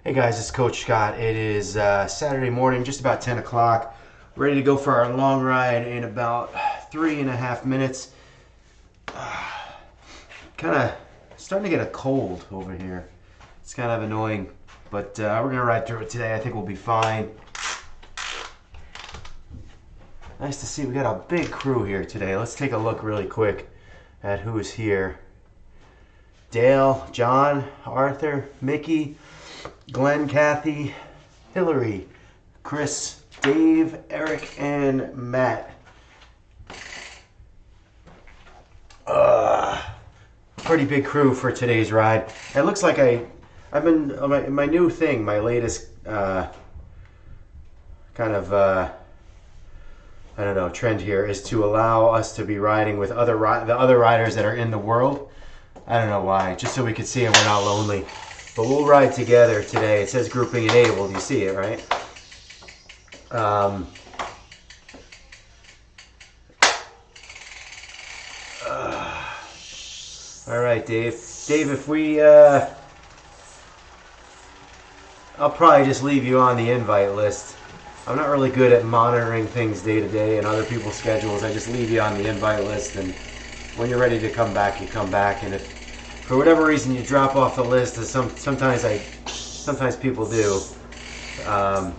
Hey guys, it's Coach Scott. It is Saturday morning, just about 10 o'clock. Ready to go for our long ride in about 3.5 minutes. Kind of starting to get a cold over here. It's kind of annoying, but we're going to ride through it today. I think we'll be fine. Nice to see we got a big crew here today. Let's take a look really quick at who is here. Dale, John, Arthur, Mickey, Glenn, Kathy, Hillary, Chris, Dave, Eric, and Matt. Pretty big crew for today's ride. It looks like I've been my new thing, my latest kind of I don't know, trend here is to allow us to be riding with the other riders that are in the world. I don't know why, just so we can see and we're not lonely. But we'll ride together today. It says grouping enabled. You see it, right? All right, Dave. Dave, if we... I'll probably just leave you on the invite list. I'm not really good at monitoring things day to day and other people's schedules. I just leave you on the invite list, and when you're ready to come back, you come back. And if for whatever reason you drop off the list, as sometimes people do,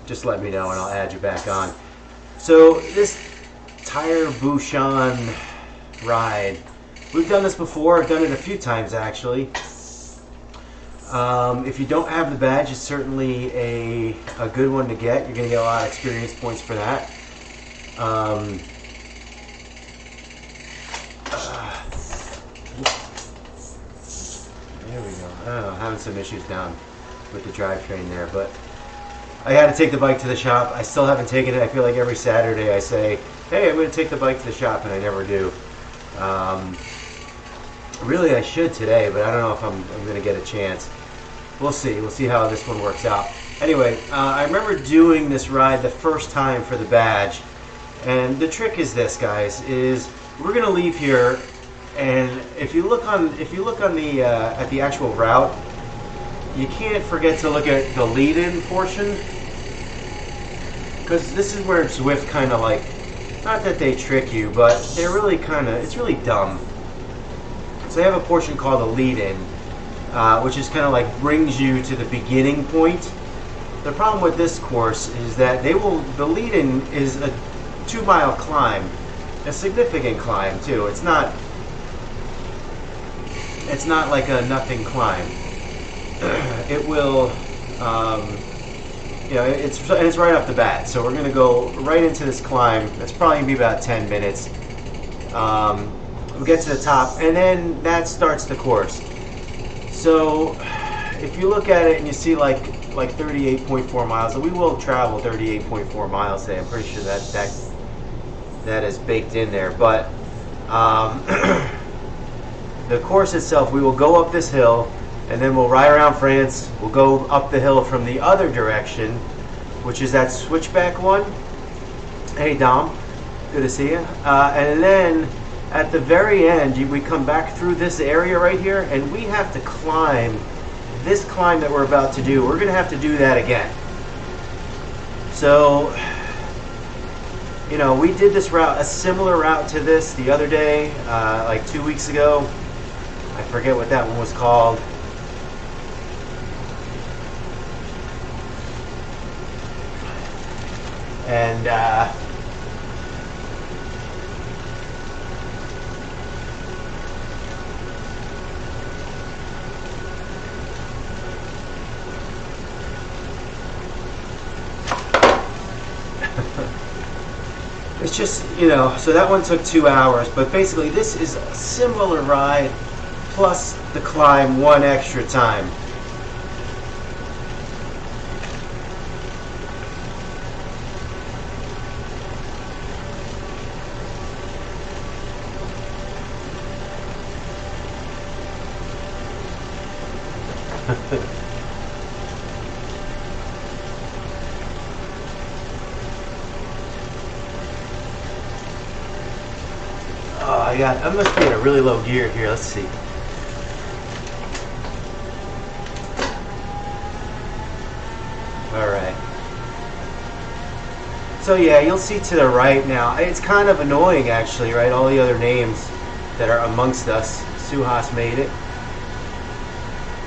just let me know and I'll add you back on. So this Tire Bouchon ride, we've done this before. I've done it a few times actually. If you don't have the badge, it's certainly a good one to get. You're going to get a lot of experience points for that. There we go. I don't know, having some issues down with the drivetrain there, but I had to take the bike to the shop. I still haven't taken it. I feel like every Saturday I say, hey, I'm going to take the bike to the shop, and I never do. Really, I should today, but I don't know if I'm going to get a chance. We'll see. We'll see how this one works out. Anyway, I remember doing this ride the first time for the badge, and the trick is this, guys, is we're going to leave here. And if you look on the at the actual route, you can't forget to look at the lead-in portion, because this is where Zwift kind of like, not that they trick you, but they're really it's really dumb. So they have a portion called the lead-in, which is kind of like brings you to the beginning point. The problem with this course is that the lead-in is a 2-mile climb, a significant climb too. It's not like a nothing climb. It will, it's right off the bat. So we're going to go right into this climb. That's probably going to be about 10 minutes. We'll get to the top, and then that starts the course. So if you look at it and you see like 38.4 miles, we will travel 38.4 miles today. I'm pretty sure that is baked in there. But the course itself, we will go up this hill, and then we'll ride around France. We'll go up the hill from the other direction, which is that switchback one. Hey Dom, good to see you. And then at the very end, we come back through this area right here, and we have to climb this climb that we're about to do. We're going to have to do that again. So, we did this route, a similar route to this the other day, like 2 weeks ago. I forget what that one was called. And it's just, so that one took 2 hours, but basically this is a similar ride plus the climb one extra time. I must be in a really low gear here. Let's see. So yeah, you'll see to the right now. It's kind of annoying actually, right? All the other names that are amongst us. Suhas made it.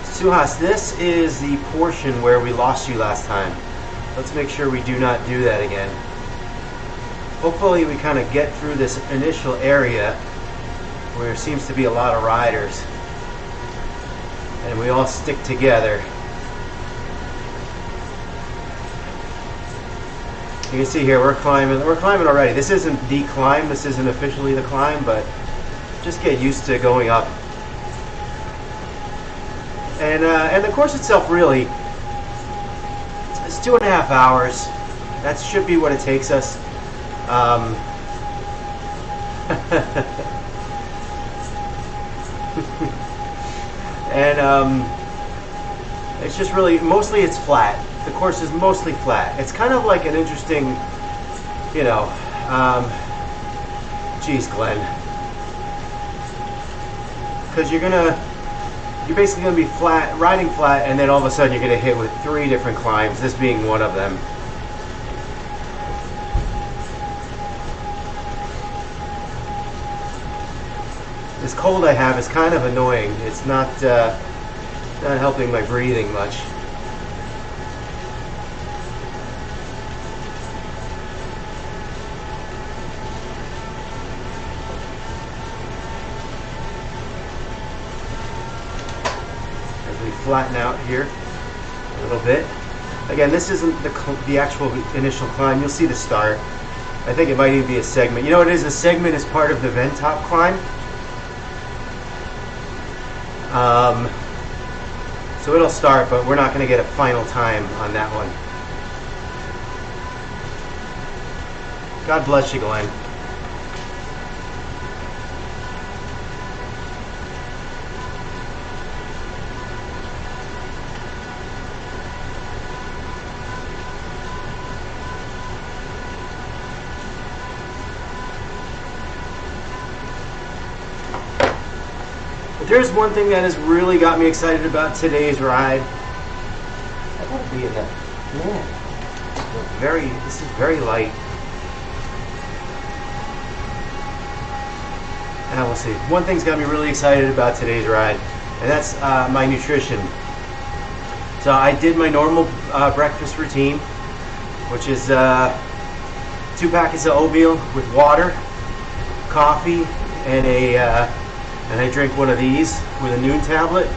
Suhas, this is the portion where we lost you last time. Let's make sure we do not do that again. Hopefully we kind of get through this initial area where there seems to be a lot of riders and we all stick together. You can see here we're climbing already. This isn't the climb, this isn't officially the climb, but just get used to going up. And the course itself really, it's 2.5 hours. That should be what it takes us. It's just really, mostly it's flat. The course is mostly flat. It's kind of like an interesting, you know, geez, Glenn. Because you're basically going to be flat, riding flat, and then all of a sudden you're going to hit with 3 different climbs, this being one of them. This cold I have is kind of annoying. It's not helping my breathing much. As we flatten out here a little bit. Again, this isn't the actual initial climb. You'll see the start. I think it might even be a segment. You know what it is? A segment is part of the Ventop climb. So it'll start, but we're not going to get a final time on that one. God bless you, Glenn. There's one thing that has really got me excited about today's ride. I want to be in that. Man, this is very light. And we'll see. One thing's got me really excited about today's ride, and that's my nutrition. So I did my normal breakfast routine, which is 2 packets of oatmeal with water, coffee, and and I drink one of these with a noon tablet.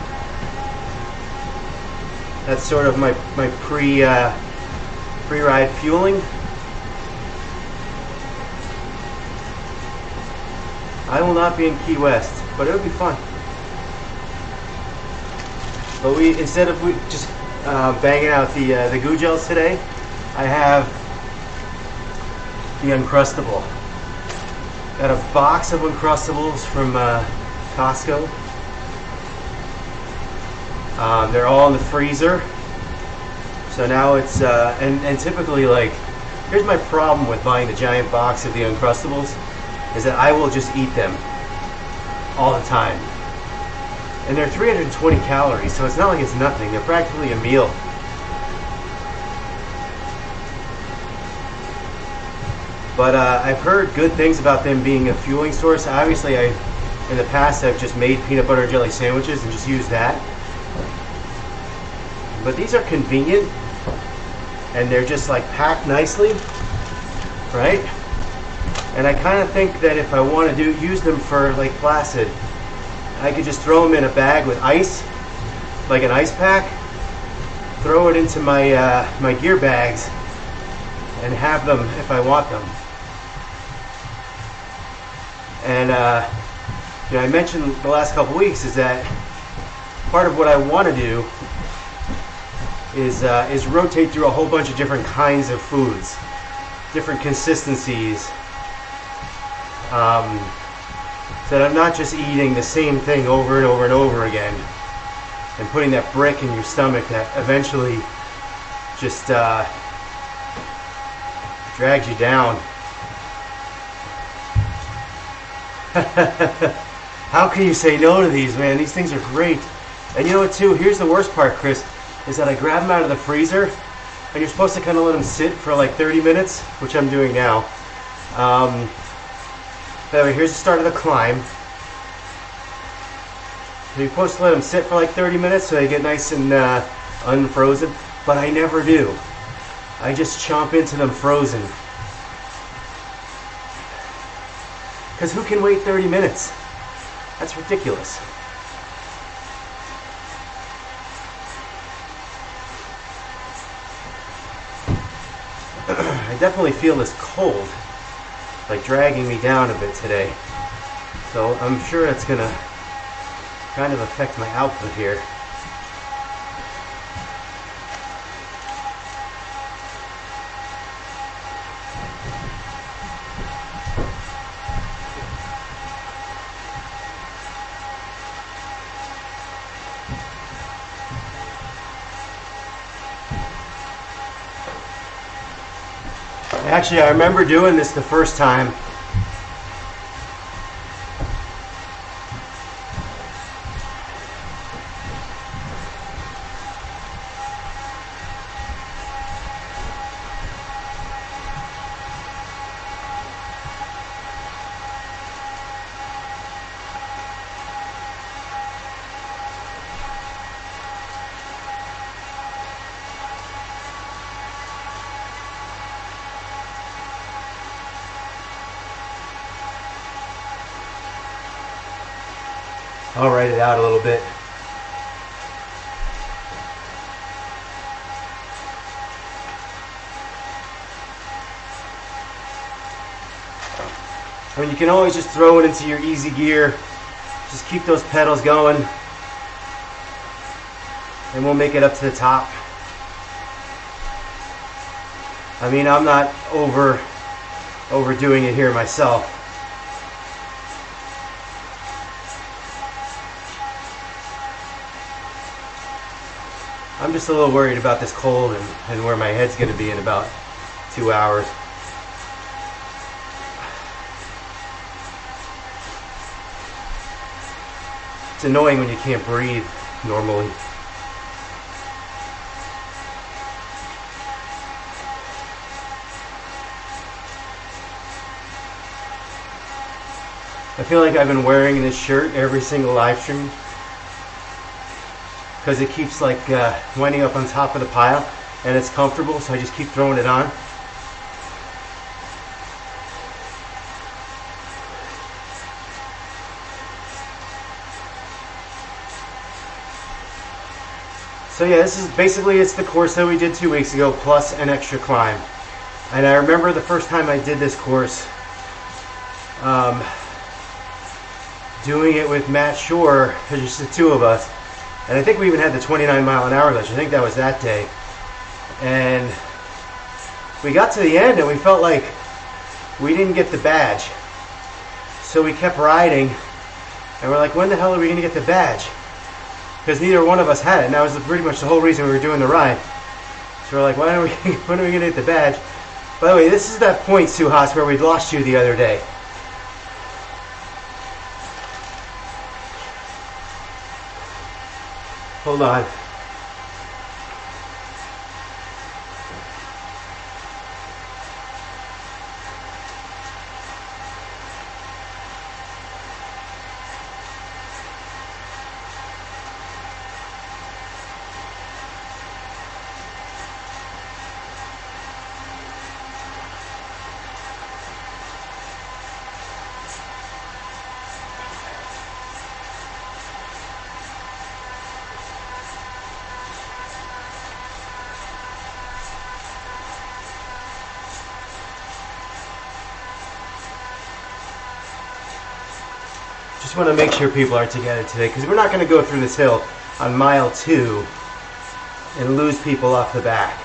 That's sort of my pre-ride fueling. I will not be in Key West, but it'll be fun. But instead of just banging out the goo gels today, I have the Uncrustable. Got a box of Uncrustables from Costco. They're all in the freezer. So now it's, and typically, like, here's my problem with buying the giant box of the Uncrustables, is that I will just eat them all the time. And they're 320 calories, so it's not like it's nothing. They're practically a meal. But I've heard good things about them being a fueling source. Obviously, in the past, I've just made peanut butter and jelly sandwiches and just used that. But these are convenient, and they're just like packed nicely, right? And I kind of think that if I want to use them for Lake Placid, I could just throw them in a bag with ice, like an ice pack, throw it into my my gear bags, and have them if I want them. And you know, I mentioned the last couple weeks is that part of what I want to do is rotate through a whole bunch of different kinds of foods, different consistencies, so that I'm not just eating the same thing over and over and over again and putting that brick in your stomach that eventually just drags you down. How can you say no to these, man? These things are great. And you know what, too? Here's the worst part, Chris, is that I grab them out of the freezer and you're supposed to kind of let them sit for like 30 minutes, which I'm doing now. By the way, here's the start of the climb. So you're supposed to let them sit for like 30 minutes so they get nice and unfrozen, but I never do. I just chomp into them frozen. Because who can wait 30 minutes? That's ridiculous. I definitely feel this cold, like dragging me down a bit today. So I'm sure it's gonna kind of affect my output here. Actually, I remember doing this the first time. I'll write it out a little bit. I mean, you can always just throw it into your easy gear. Just keep those pedals going, and we'll make it up to the top. I mean, I'm not overdoing it here myself. I'm just a little worried about this cold and where my head's going to be in about 2 hours. It's annoying when you can't breathe normally. I feel like I've been wearing this shirt every single live stream, because it keeps like winding up on top of the pile and it's comfortable, so I just keep throwing it on. So yeah, this is basically, it's the course that we did 2 weeks ago plus an extra climb. And I remember the first time I did this course, doing it with Matt Shore, just the two of us. And I think we even had the 29-mile-an-hour glitch. I think that was that day. And we got to the end and we felt like we didn't get the badge. So we kept riding and we're like, when the hell are we going to get the badge? Because neither one of us had it. And that was pretty much the whole reason we were doing the ride. So we're like, when are we going to get the badge? By the way, this is that point, Suhas, where we lost you the other day. Hold on. Just want to make sure people are together today, because we're not going to go through this hill on mile 2 and lose people off the back.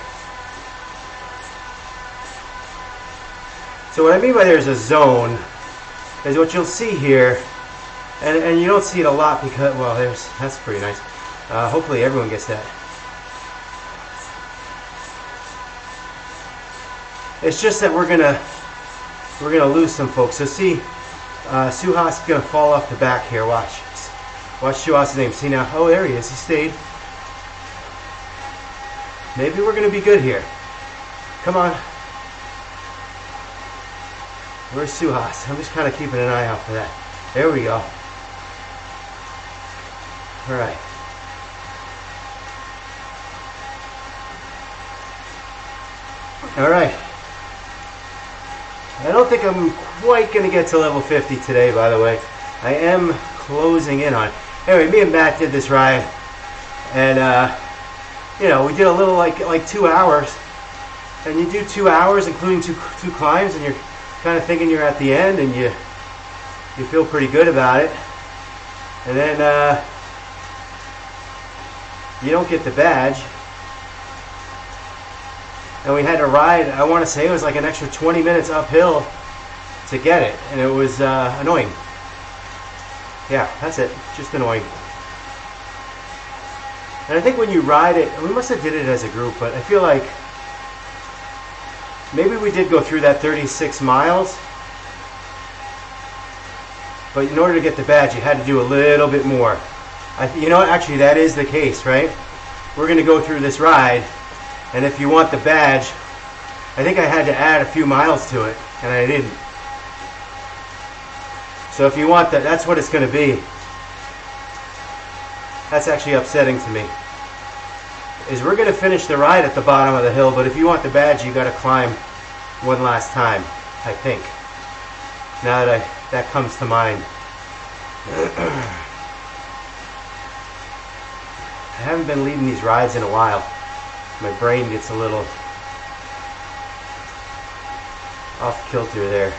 So what I mean by there's a zone is what you'll see here, and you don't see it a lot because, well, that's pretty nice. Hopefully everyone gets that. It's just that we're gonna lose some folks. So see, Suhas is gonna fall off the back here. Watch Suhas' name. See now? Oh, there he is. He stayed. Maybe we're going to be good here. Come on. Where's Suhas? I'm just kind of keeping an eye out for that. There we go. All right. All right. I don't think I'm quite going to get to level 50 today, by the way. I am closing in on it. Anyway, me and Matt did this ride, and you know, we did a little like 2 hours, and you do 2 hours, including two climbs, and you're kind of thinking you're at the end, and you feel pretty good about it, and then you don't get the badge, and we had to ride. I want to say it was like an extra 20 minutes uphill to get it, and it was annoying. Yeah, that's it. Just annoying. And I think when you ride it, we must have did it as a group, but I feel like maybe we did go through that 36 miles. But in order to get the badge, you had to do a little bit more. You know what? Actually, that is the case, right? We're going to go through this ride, and if you want the badge, I think I had to add a few miles to it, and I didn't. So if you want that, that's what it's going to be. That's actually upsetting to me. Is we're going to finish the ride at the bottom of the hill, but if you want the badge, you got to climb one last time, I think. Now that that comes to mind. I haven't been leading these rides in a while. My brain gets a little off kilter there.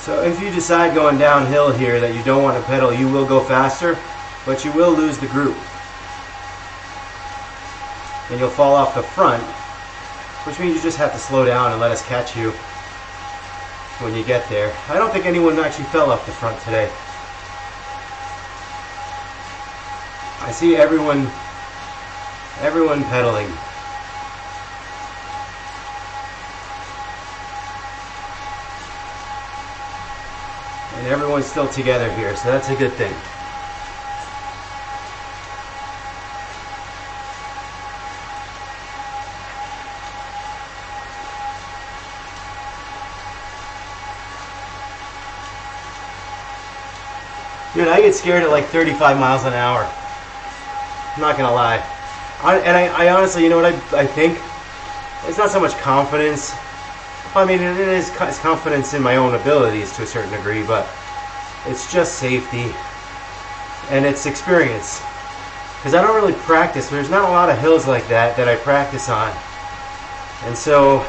So if you decide going downhill here that you don't want to pedal, you will go faster, but you will lose the group. And you'll fall off the front, which means you just have to slow down and let us catch you when you get there. I don't think anyone actually fell off the front today. I see everyone pedaling. And everyone's still together here, so that's a good thing. Dude, I get scared at like 35 miles an hour. I'm not gonna lie. I honestly, you know what I think? It's not so much confidence. I mean, it is confidence in my own abilities to a certain degree, but it's just safety and it's experience. Because I don't really practice. There's not a lot of hills like that I practice on. And so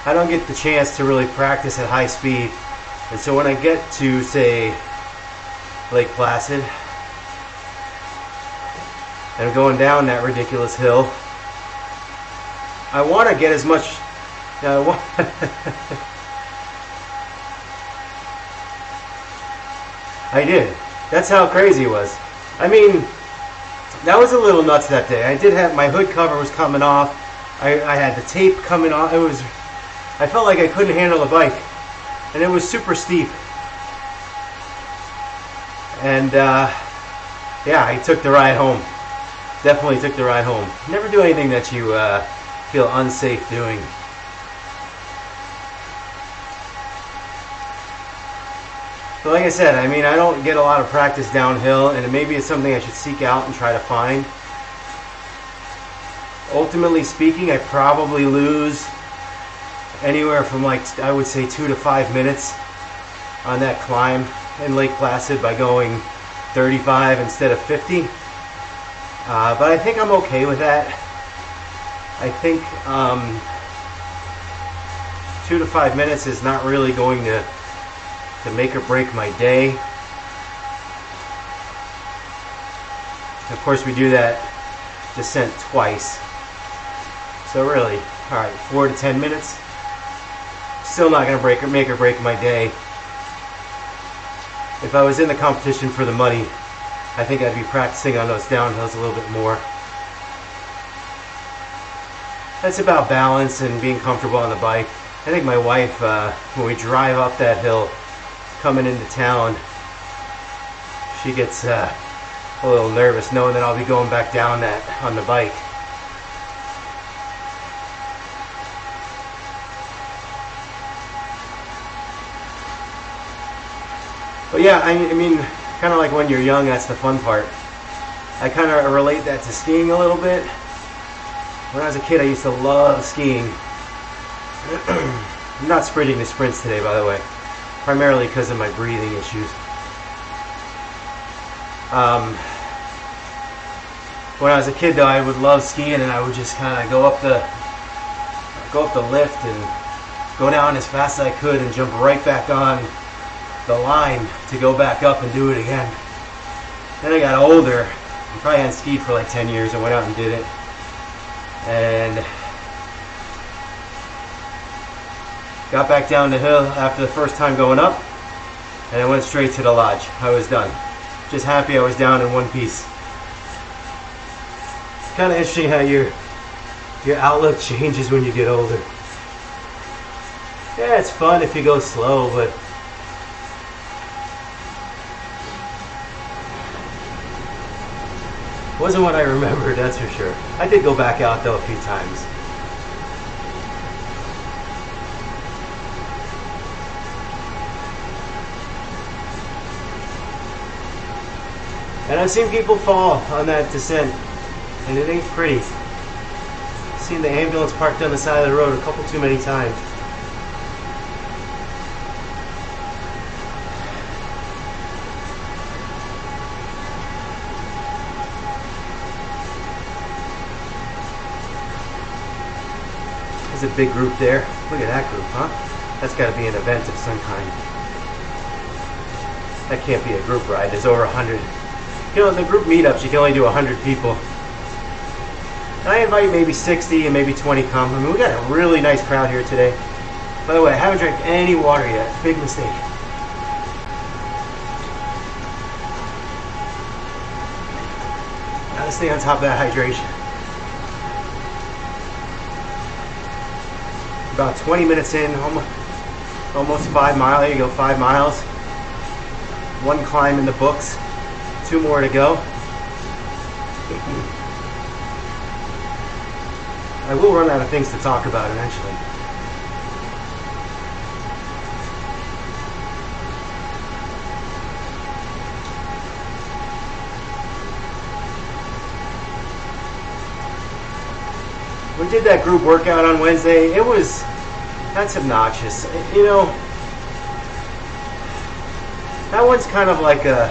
I don't get the chance to really practice at high speed. And so when I get to, say, Lake Placid, and I'm going down that ridiculous hill, I want to get as much... I did. That's how crazy it was. I mean, that was a little nuts that day. I did have... my hood cover was coming off. I had the tape coming off. It was... I felt like I couldn't handle the bike. And it was super steep. And, yeah, I took the ride home. Definitely took the ride home. Never do anything that you feel unsafe doing. But like I said, I mean, I don't get a lot of practice downhill, and maybe it's something I should seek out and try to find. Ultimately speaking, I probably lose anywhere from, like, I would say 2 to 5 minutes on that climb in Lake Placid by going 35 instead of 50. But I think I'm okay with that. I think 2 to 5 minutes is not really going to make or break my day. Of course, we do that descent twice. So really, all right, 4 to 10 minutes. Still not going to make or break my day. If I was in the competition for the money, I think I'd be practicing on those downhills a little bit more. That's about balance and being comfortable on the bike. I think my wife, when we drive up that hill coming into town, she gets a little nervous knowing that I'll be going back down that on the bike. But yeah, I mean, kind of like when you're young, that's the fun part. I kind of relate that to skiing a little bit. When I was a kid, I used to love skiing. I'm not sprinting the sprints today, by the way, primarily because of my breathing issues. When I was a kid, though, I would love skiing, and I would just kind of go up the lift and go down as fast as I could and jump right back on the line to go back up and do it again. Then I got older. I probably hadn't skied for like 10 years. I went out and did it. And got back down the hill after the first time going up, and I went straight to the lodge. I was done. Just happy I was down in one piece. It's kind of interesting how your outlook changes when you get older. Yeah, it's fun if you go slow, but wasn't what I remembered, that's for sure. I did go back out though a few times. And I've seen people fall on that descent, and it ain't pretty. I've seen the ambulance parked on the side of the road a couple too many times. There's a big group there. Look at that group, huh? That's got to be an event of some kind. That can't be a group ride. There's over 100. You know, in the group meetups, you can only do 100 people. And I invite maybe 60 and maybe 20 come. I mean, we got a really nice crowd here today. By the way, I haven't drank any water yet. Big mistake. Gotta stay on top of that hydration. About 20 minutes in, almost 5 miles. There you go, 5 miles. One climb in the books. 2 more to go. I will run out of things to talk about eventually. We did that group workout on Wednesday. That's obnoxious. You know, that one's kind of like I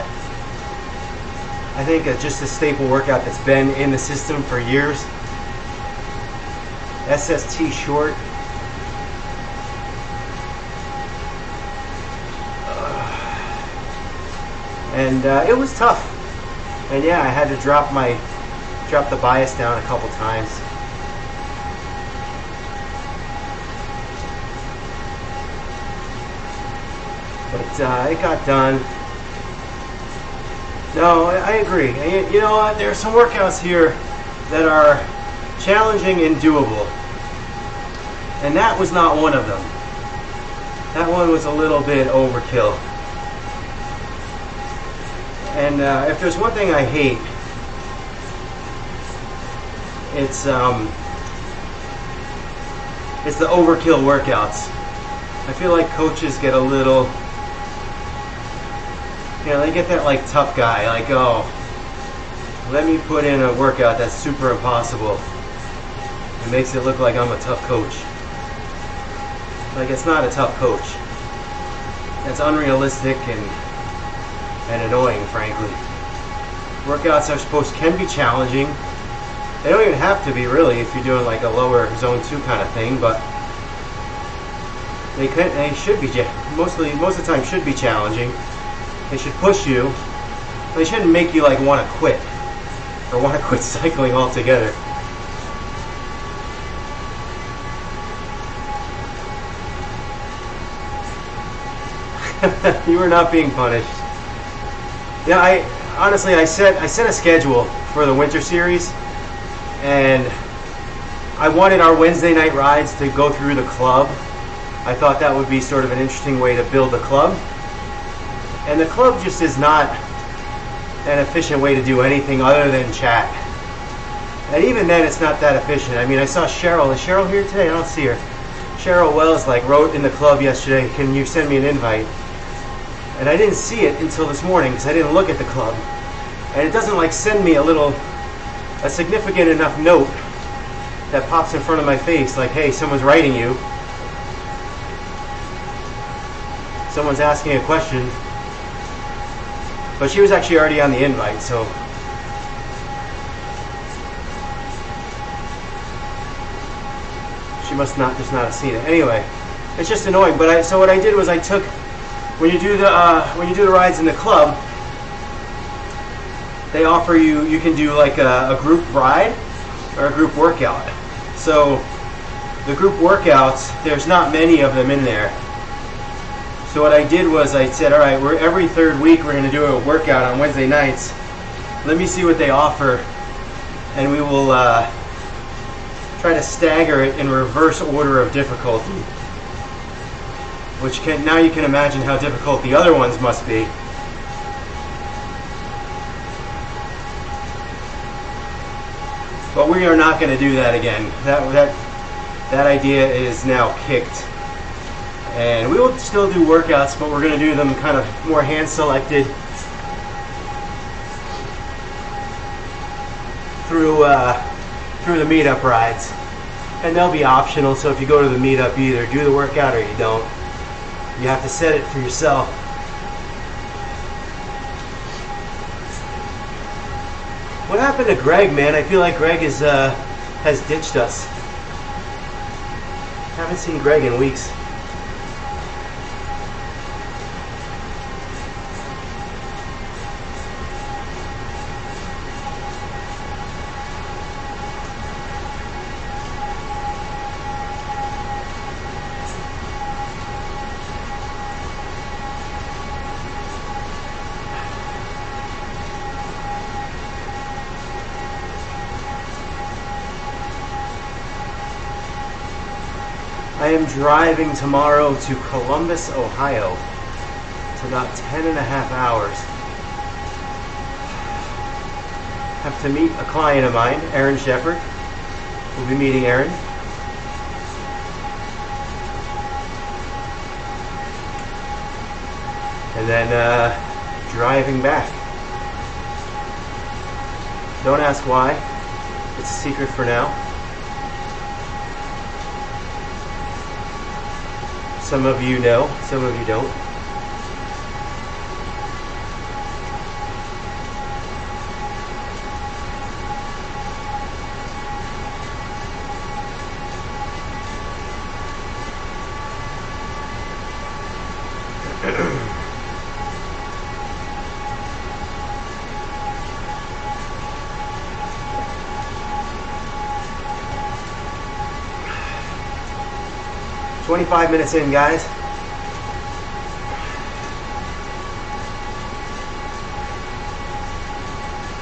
think just a staple workout that's been in the system for years. SST short. And it was tough. And yeah, I had to drop the bias down a couple times. But it got done. No, I agree. You know what? There are some workouts here that are challenging and doable. And that was not one of them. That one was a little bit overkill. And if there's one thing I hate, it's the overkill workouts. I feel like coaches get a little, you know, they get that like tough guy, like, oh, let me put in a workout that's super impossible. It makes it look like I'm a tough coach. Like, it's not a tough coach. It's unrealistic and annoying, frankly. Workouts can be challenging. They don't even have to be, really, if you're doing like a lower zone 2 kind of thing, but they should be, most of the time should be challenging. They should push you. They shouldn't make you like want to quit or want to quit cycling altogether. You are not being punished. Yeah, honestly, I set a schedule for the winter series, and I wanted our Wednesday night rides to go through the club. I thought that would be sort of an interesting way to build the club. And the club just is not an efficient way to do anything other than chat. And even then, it's not that efficient. I mean, I saw Cheryl. Is Cheryl here today? I don't see her. Cheryl Wells wrote in the club yesterday, "Can you send me an invite?" And I didn't see it until this morning because I didn't look at the club. And it doesn't send me a significant enough note that pops in front of my face, like, hey, someone's writing you. Someone's asking a question. But she was actually already on the invite, so. She must not have seen it. Anyway, it's just annoying. But so what I did was I took, when you do the rides in the club, they offer you can do a group ride or a group workout. So the group workouts, there's not many of them in there. So what I did was I said, all right, every third week we're going to do a workout on Wednesday nights. Let me see what they offer, and we will try to stagger it in reverse order of difficulty. Now you can imagine how difficult the other ones must be. But we are not going to do that again. That idea is now kicked. And we will still do workouts, but we're going to do them kind of more hand-selected through the meetup rides. And they'll be optional, so if you go to the meetup, you either do the workout or you don't. You have to set it for yourself. What happened to Greg, man? I feel like Greg has ditched us. Haven't seen Greg in weeks. I am driving tomorrow to Columbus, Ohio. It's about 10.5 hours. Have to meet a client of mine, Aaron Shepard. We'll be meeting Aaron. And then driving back. Don't ask why. It's a secret for now. Some of you know, some of you don't. "25 minutes in, guys."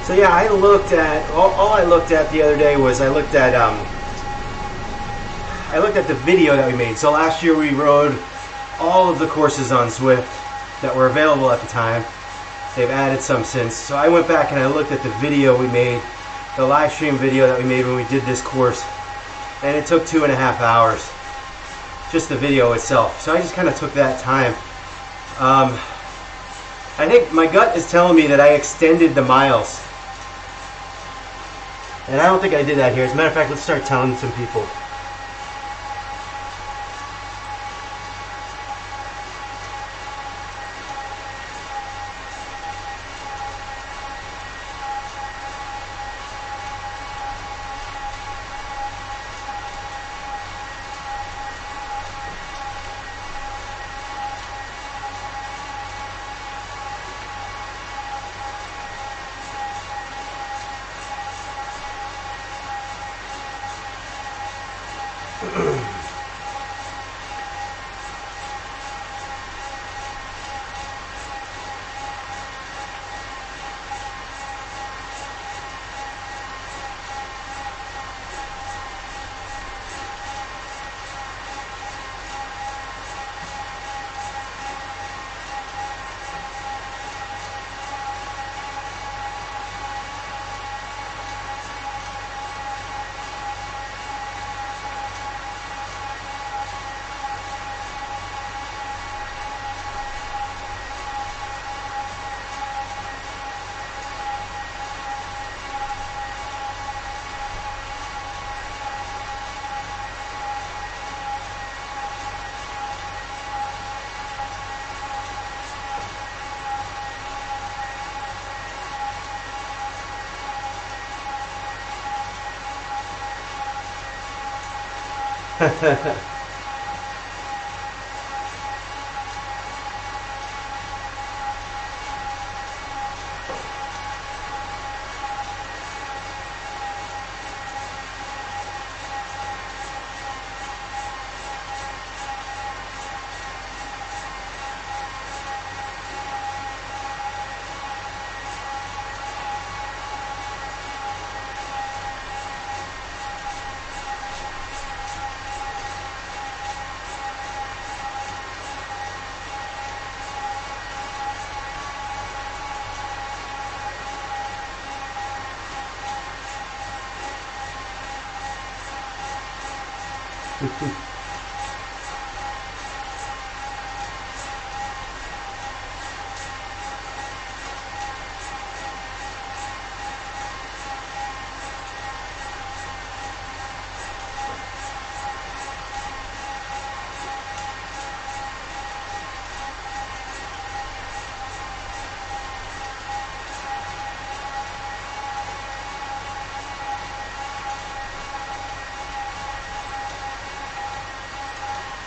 So yeah, I looked at all I looked at the other day was I looked at the video that we made. So last year we rode all of the courses on Zwift that were available at the time. They've added some since. So I went back and I looked at the video we made, the live stream video that we made when we did this course, and it took 2.5 hours. Just the video itself. So I just kind of took that time. I think my gut is telling me that I extended the miles. And I don't think I did that here. As a matter of fact, let's start telling some people.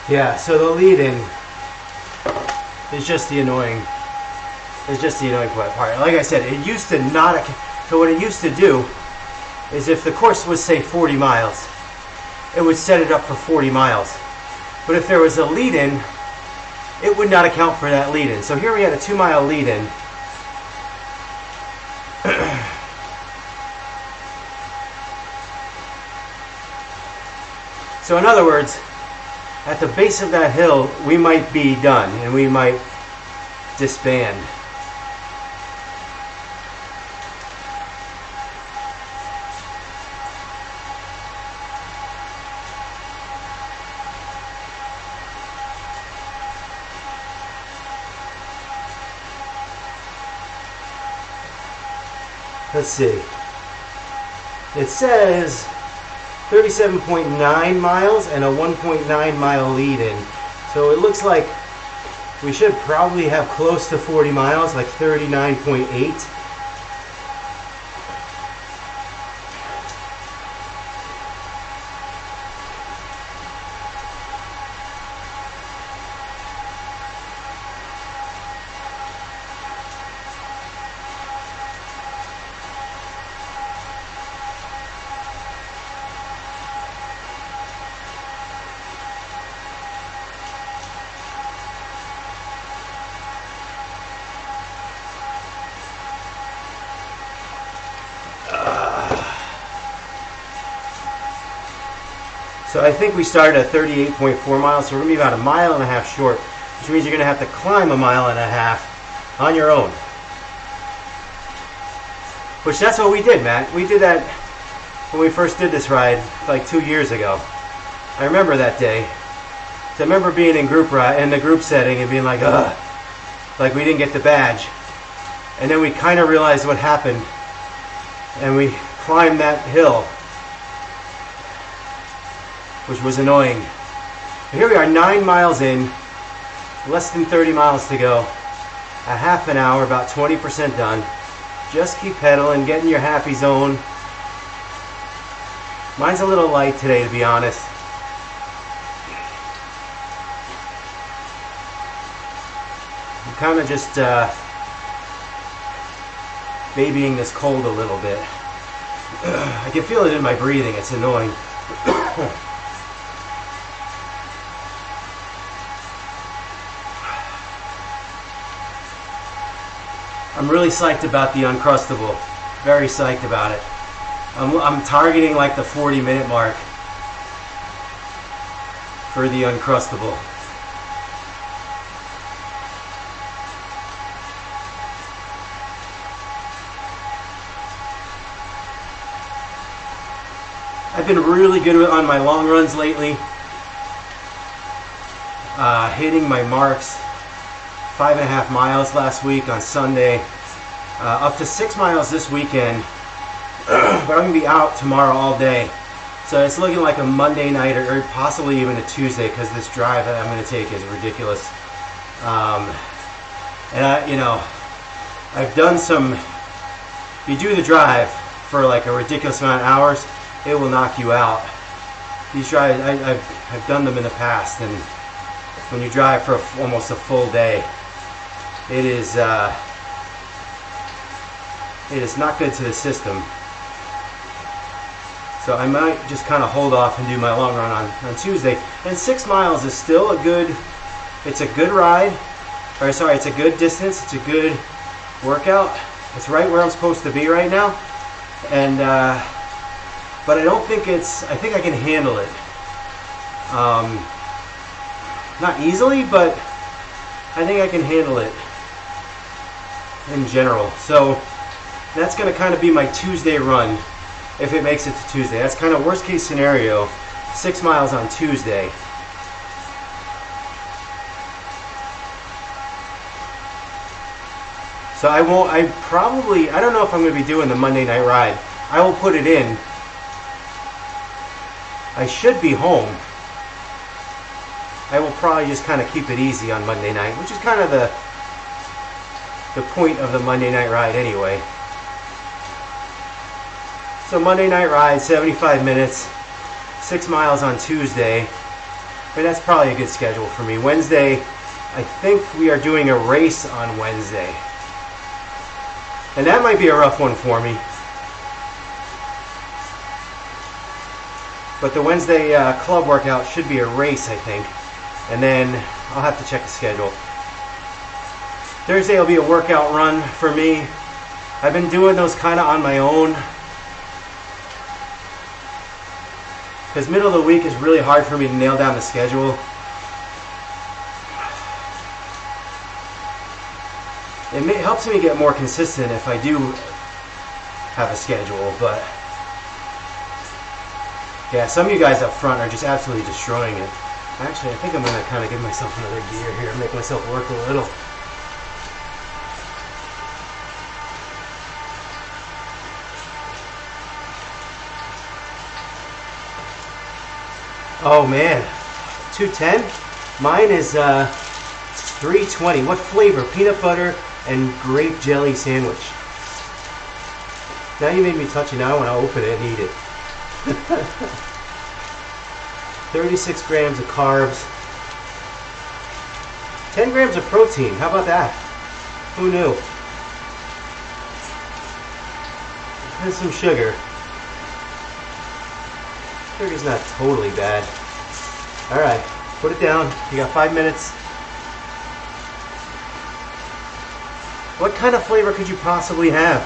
Yeah, so the lead-in is just the annoying. Part. Like I said, it used to not. So what it used to do is, if the course was say 40 miles, it would set it up for 40 miles. But if there was a lead-in, it would not account for that lead-in. So here we had a 2-mile lead-in. So in other words, at the base of that hill, we might be done and we might disband. Let's see. It says 37.9 miles and a 1.9 mile lead-in. So it looks like we should probably have close to 40 miles, like 39.8. So I think we started at 38.4 miles, so we're going to be about 1.5 miles short, which means you're going to have to climb 1.5 miles on your own. Which that's what we did, Matt. We did that when we first did this ride like 2 years ago. I remember that day. So I remember being in the group setting and being like, ugh, like we didn't get the badge. And then we kind of realized what happened, and we climbed that hill, which was annoying. But here we are, 9 miles in, less than 30 miles to go, a half an hour, about 20% done. Just keep pedaling, get in your happy zone. Mine's a little light today, to be honest. I'm kind of just babying this cold a little bit. I can feel it in my breathing, it's annoying. I'm really psyched about the Uncrustable. Very psyched about it. I'm targeting like the 40-minute mark for the Uncrustable. I've been really good on my long runs lately. Hitting my marks. 5.5 miles last week on Sunday, up to 6 miles this weekend, but I'm going to be out tomorrow all day. So it's looking like a Monday night or possibly even a Tuesday, because this drive that I'm going to take is ridiculous. I've done some, if you do the drive for like a ridiculous amount of hours, it will knock you out. these drives, I've done them in the past, and when you drive for almost a full day, it is not good to the system. So I might just kind of hold off and do my long run on Tuesday. And 6 miles is still a good, it's a good ride, or sorry, it's a good distance, it's a good workout. It's right where I'm supposed to be right now. And, but I don't think it's, I think I can handle it. Not easily, but I think I can handle it in general. So that's going to kind of be my Tuesday run if it makes it to Tuesday. That's kind of worst case scenario, 6 miles on Tuesday. So I don't know if I'm going to be doing the Monday night ride. I will put it in. I should be home. I will probably just kind of keep it easy on Monday night, which is kind of the point of the Monday night ride anyway. So Monday night ride, 75 minutes, 6 miles on Tuesday. I mean, that's probably a good schedule for me. Wednesday, I think we are doing a race on Wednesday. And that might be a rough one for me. But the Wednesday club workout should be a race, I think. And then I'll have to check the schedule. Thursday will be a workout run for me. I've been doing those kind of on my own, because middle of the week is really hard for me to nail down the schedule. It helps me get more consistent if I do have a schedule, but yeah, some of you guys up front are just absolutely destroying it. Actually, I think I'm going to kind of give myself another gear here, make myself work a little. Oh man, 210? Mine is 320. What flavor? Peanut butter and grape jelly sandwich. Now you made me touch it. Now I want to open it and eat it. 36 grams of carbs. 10 grams of protein. How about that? Who knew? And some sugar. Sugar's not totally bad. Alright, put it down. You got 5 minutes. What kind of flavor could you possibly have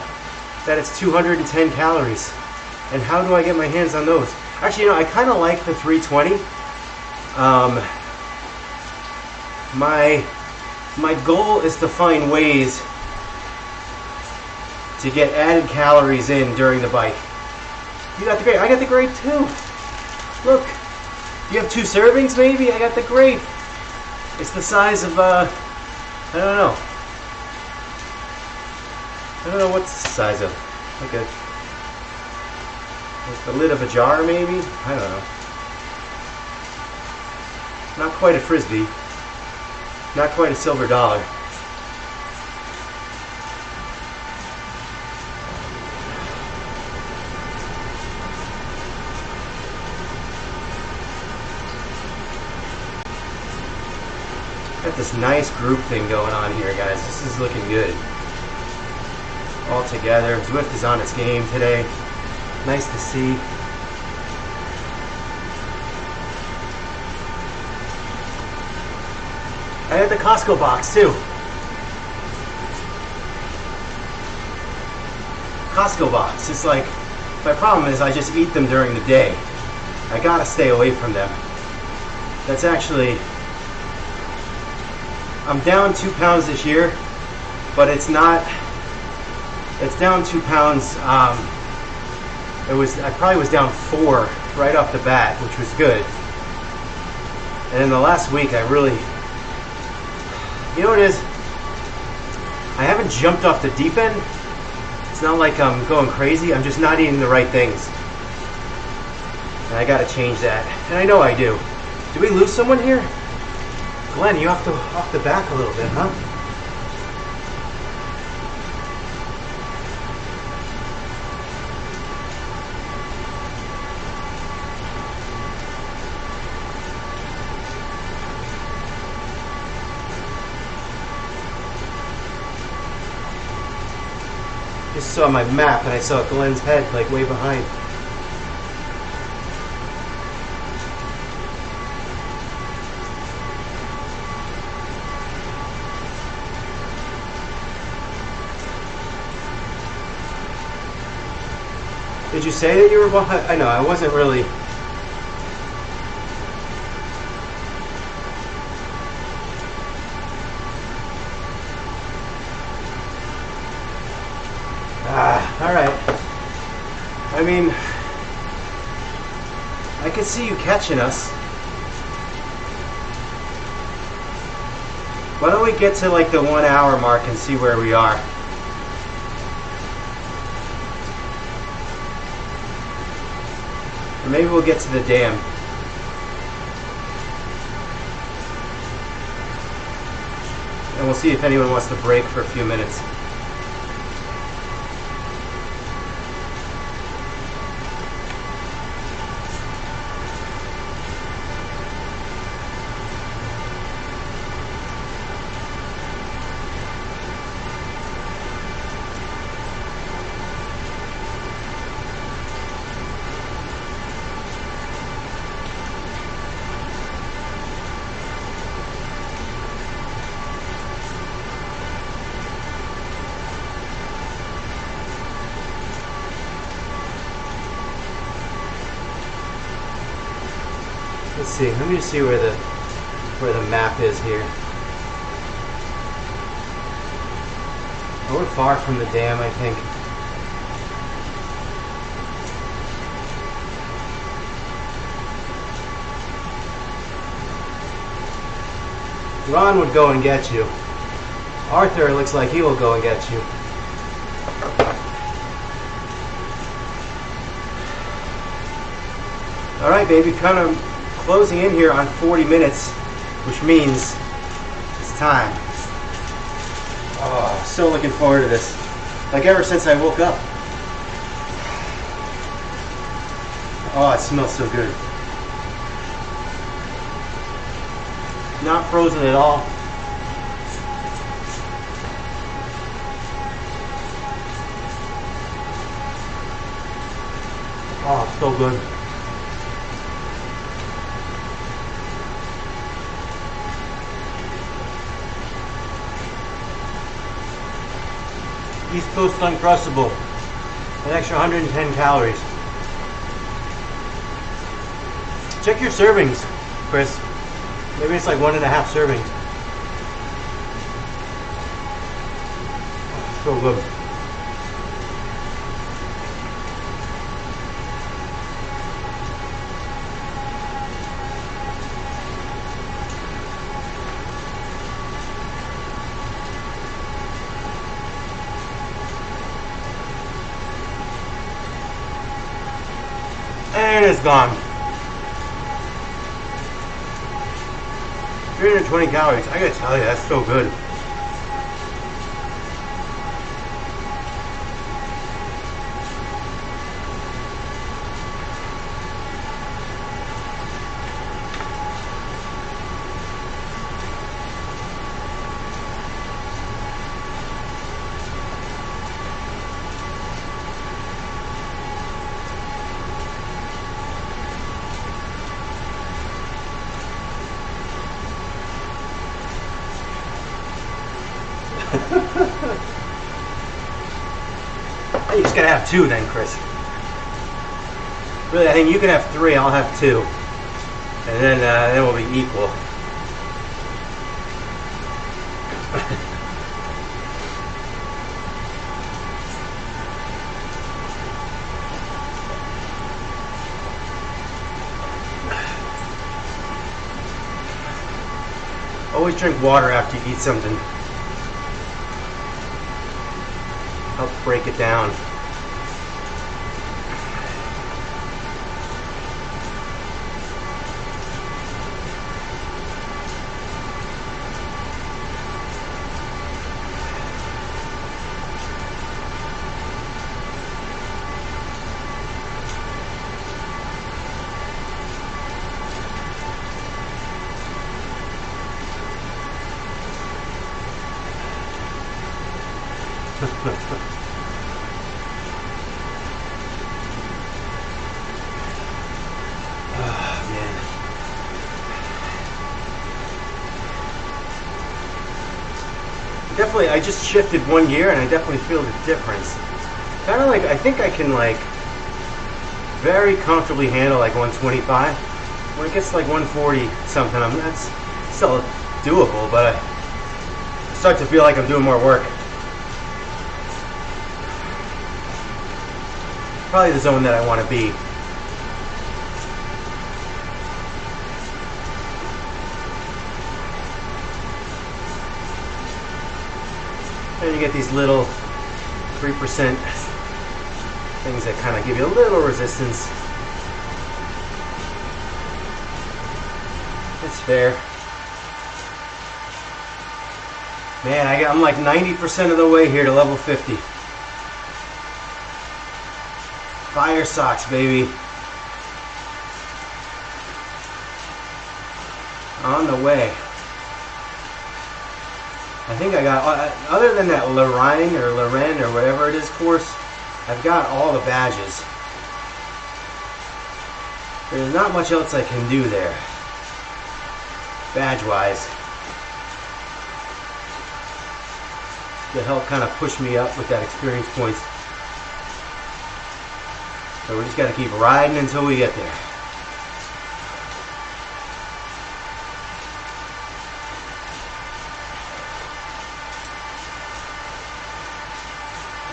that it's 210 calories? And how do I get my hands on those? Actually, you know, I kind of like the 320. My goal is to find ways to get added calories in during the bike. You got the grape. I got the grape too. Look, you have 2 servings maybe? I got the grape. It's the size of, I don't know. I don't know what's the size of. Okay. It's the lid of a jar maybe? I don't know. Not quite a Frisbee. Not quite a silver dollar. Got this nice group thing going on here, guys. This is looking good. All together. Zwift is on its game today. Nice to see. I had the Costco box too. Costco box. It's like, my problem is I just eat them during the day. I gotta stay away from them. That's actually, I'm down 2 pounds this year, but it's not, it's down 2 pounds. I probably was down 4 right off the bat, which was good. And in the last week, I really, you know what it is? I haven't jumped off the deep end. It's not like I'm going crazy. I'm just not eating the right things. And I gotta change that. And I know I do. Did we lose someone here? Glenn, you off the back a little bit, huh? just saw my map and I saw Glenn's head like way behind. Did you say that you were behind? I know, I wasn't really. Alright. I mean, I can see you catching us. Why don't we get to like the 1 hour mark and see where we are? Or maybe we'll get to the dam. And we'll see if anyone wants to break for a few minutes. Let's see. Let me just see where the map is here. Oh, we're far from the dam, I think. Ron would go and get you. Arthur looks like he will go and get you. All right, baby, kind of closing in here on 40 minutes, which means it's time. Oh, so looking forward to this. Like ever since I woke up. Oh, it smells so good. Not frozen at all. Oh, so good. East Coast Uncrustable, an extra 110 calories. Check your servings, Chris. Maybe it's like 1.5 servings. So good. And it's gone. 320 calories. I gotta tell you, that's so good. You just gotta have 2 then, Chris. Really, I think you can have 3, I'll have 2. And then we'll be equal. Always drink water after you eat something. Help break it down. definitely, I just shifted one gear and I definitely feel the difference. Kind of like, I think I can like very comfortably handle like 125. When it gets to like 140 something, that's still doable, but I start to feel like I'm doing more work. Probably the zone that I want to be. And you get these little 3% things that kind of give you a little resistance. It's fair. Man, I'm like 90% of the way here to level 50. Fire socks, baby. On the way. I think I got, other than that Lorraine or whatever it is course, I've got all the badges. There's not much else I can do there, badge-wise, to help kind of push me up with that experience points. So we just got to keep riding until we get there.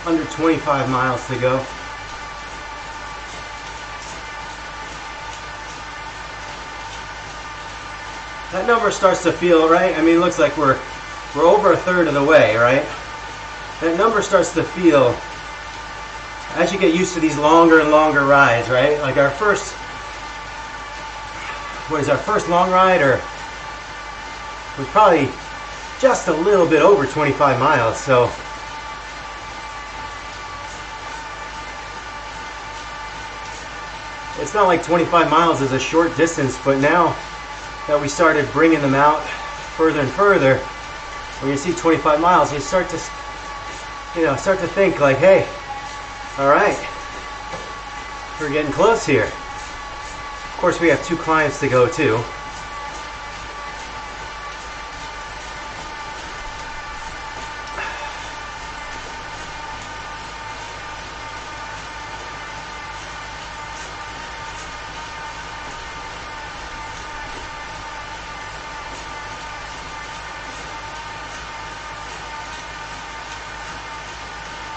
Under 25 miles to go. That number starts to feel right. I mean, it looks like we're over a third of the way, right? That number starts to feel, as you get used to these longer and longer rides, right? Like our first long ride, or was probably just a little bit over 25 miles. So it's not like 25 miles is a short distance, but now that we started bringing them out further and further, when you see 25 miles, you start to think like, hey, all right, we're getting close here. Of course, we have 2 clients to go too.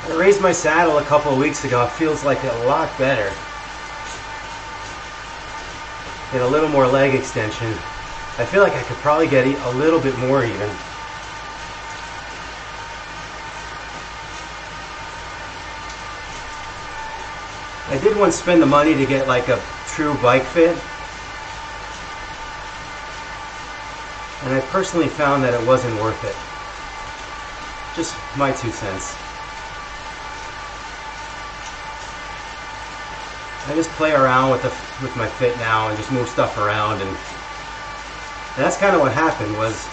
I raised my saddle a couple of weeks ago. It feels like a lot better. Get a little more leg extension. I feel like I could probably get a little bit more even. I did once spend the money to get like a true bike fit, and I personally found that it wasn't worth it. Just my 2 cents. I just play around with my fit now and just move stuff around, and that's kind of what happened. Was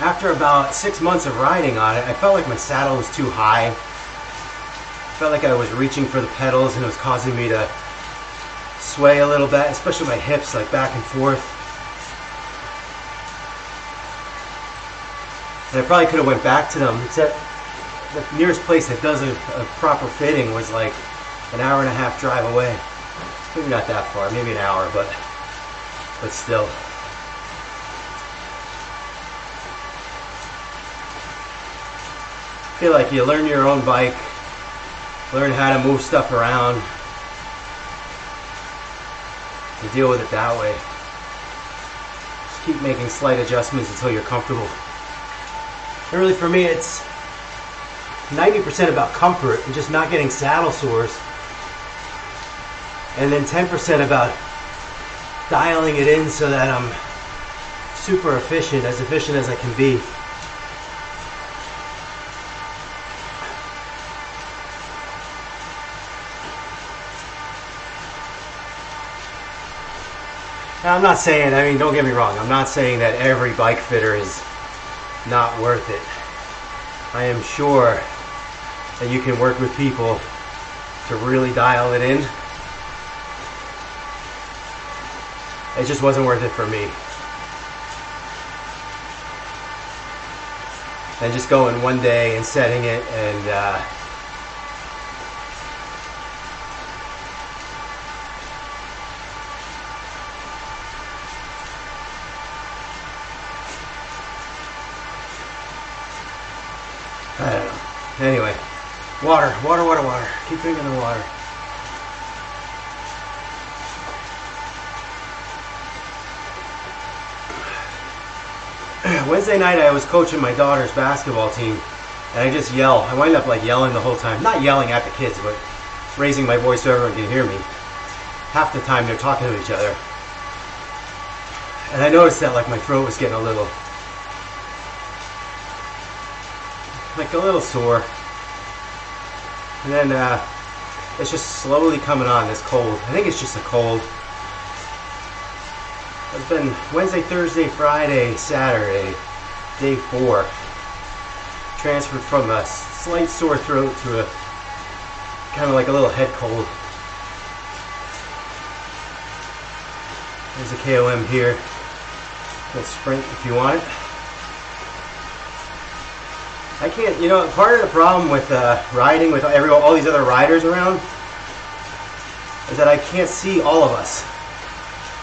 after about 6 months of riding on it, I felt like my saddle was too high. I felt like I was reaching for the pedals and it was causing me to sway a little bit, especially my hips, like back and forth. And I probably could have went back to them, except the nearest place that does a proper fitting was like an hour and a half drive away. Maybe not that far, maybe an hour, but still. I feel like you learn your own bike, learn how to move stuff around, and deal with it that way. Just keep making slight adjustments until you're comfortable. And really for me, it's 90% about comfort and just not getting saddle sores. And then 10% about dialing it in so that I'm super efficient as I can be. Now, I'm not saying, I mean, don't get me wrong, I'm not saying that every bike fitter is not worth it. I am sure that you can work with people to really dial it in. It just wasn't worth it for me. than just going one day and setting it and I don't know. Anyway, water. Keep drinking the water. Wednesday night I was coaching my daughter's basketball team, and I just yell. I wind up like yelling the whole time. Not yelling at the kids, but raising my voice so everyone can hear me. Half the time they're talking to each other. And I noticed that like my throat was getting a little sore. And then it's just slowly coming on, this cold. I think it's just a cold. It's been Wednesday, Thursday, Friday, Saturday, day 4. Transferred from a slight sore throat to a kind of like a little head cold. There's a KOM here. Little sprint if you want it. I can't, you know, part of the problem with riding with all these other riders around is that I can't see all of us.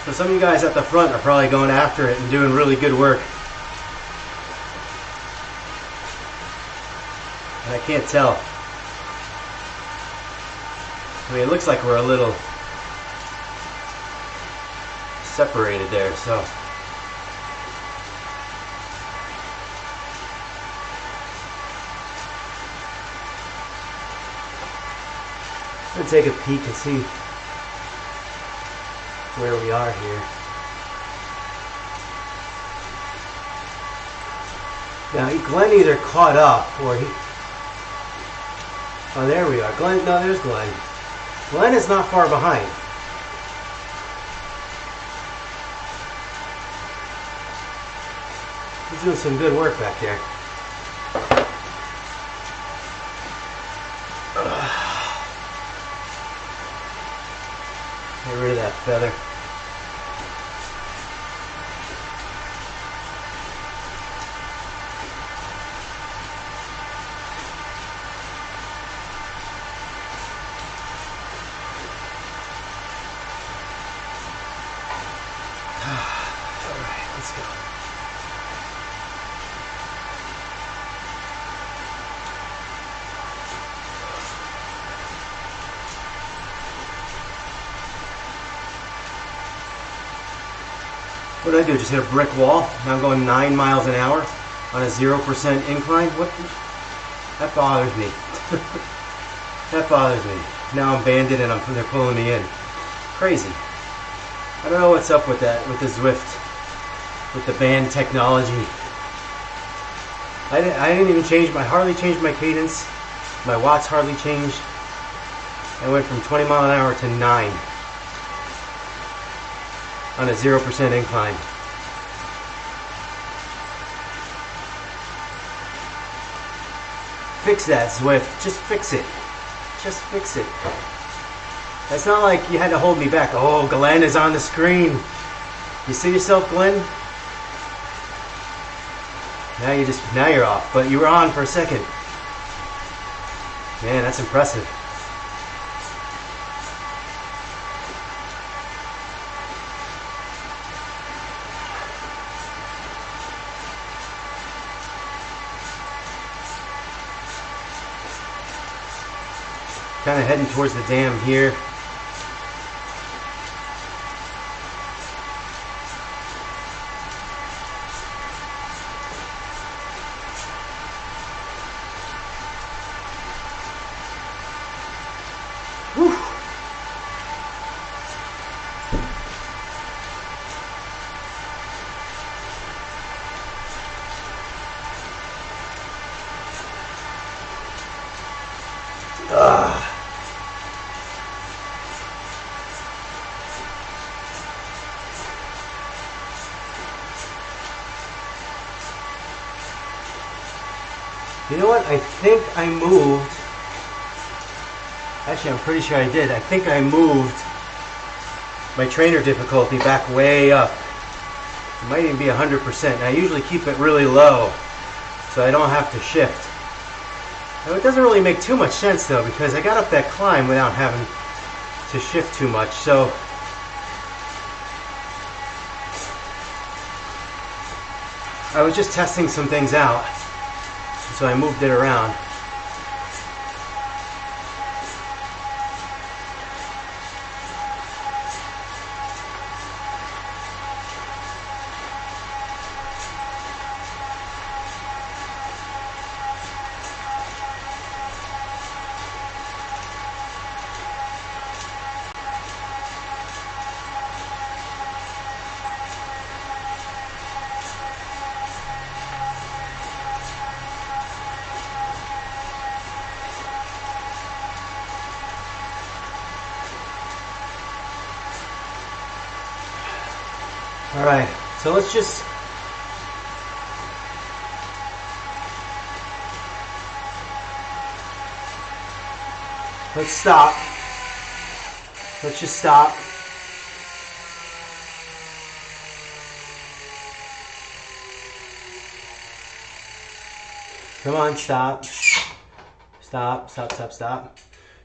So some of you guys at the front are probably going after it and doing really good work. And I can't tell. I mean, it looks like we're a little separated there, so. I'm gonna take a peek and see where we are here. Now, Glenn either caught up or he... Oh, there we are. Glenn, no, there's Glenn. Glenn is not far behind. He's doing some good work back there. Get rid of that feather. All right, let's go. What did I do? Just hit a brick wall. Now I'm going 9 miles an hour on a 0% incline. What? That bothers me. That bothers me. Now I'm banded and they're pulling me in. Crazy. I don't know what's up with that, with the Zwift, with the band technology. I didn't even change hardly changed my cadence. My watts hardly changed. I went from 20 mile an hour to 9 on a 0% incline. Fix that, Zwift. Just fix it. Just fix it. It's not like you had to hold me back. Oh, Glenn is on the screen. You see yourself, Glenn? Now you're off, but you were on for a second. Man, that's impressive. Kind of heading towards the dam here. Whew. You know what? I think I moved. Actually, I'm pretty sure I did. I think I moved my trainer difficulty back way up. It might even be 100%. I usually keep it really low. so I don't have to shift. Now, it doesn't really make too much sense though, because I got up that climb without having to shift too much. So I was just testing some things out, so I moved it around. All right, so let's stop. Let's just stop. Come on, stop. Stop, stop, stop, stop.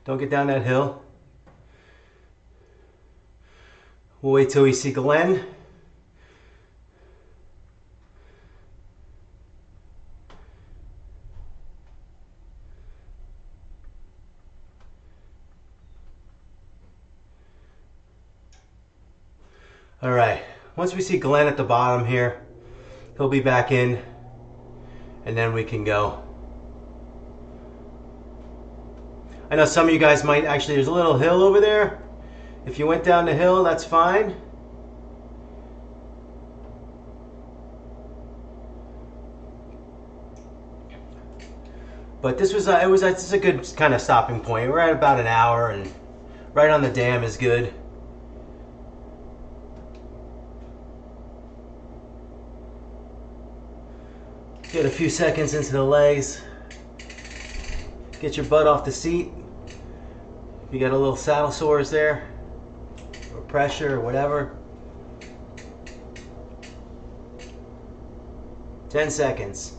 Don't get down that hill. We'll wait till we see Glenn. All right, once we see Glenn at the bottom here, he'll be back in, and then we can go. I know some of you guys might actually, there's a little hill over there. If you went down the hill, that's fine. But this was it's a good kind of stopping point. We're at about an hour, and right on the dam is good. Get a few seconds into the legs. Get your butt off the seat. If you got a little saddle sores there, or pressure, or whatever. 10 seconds.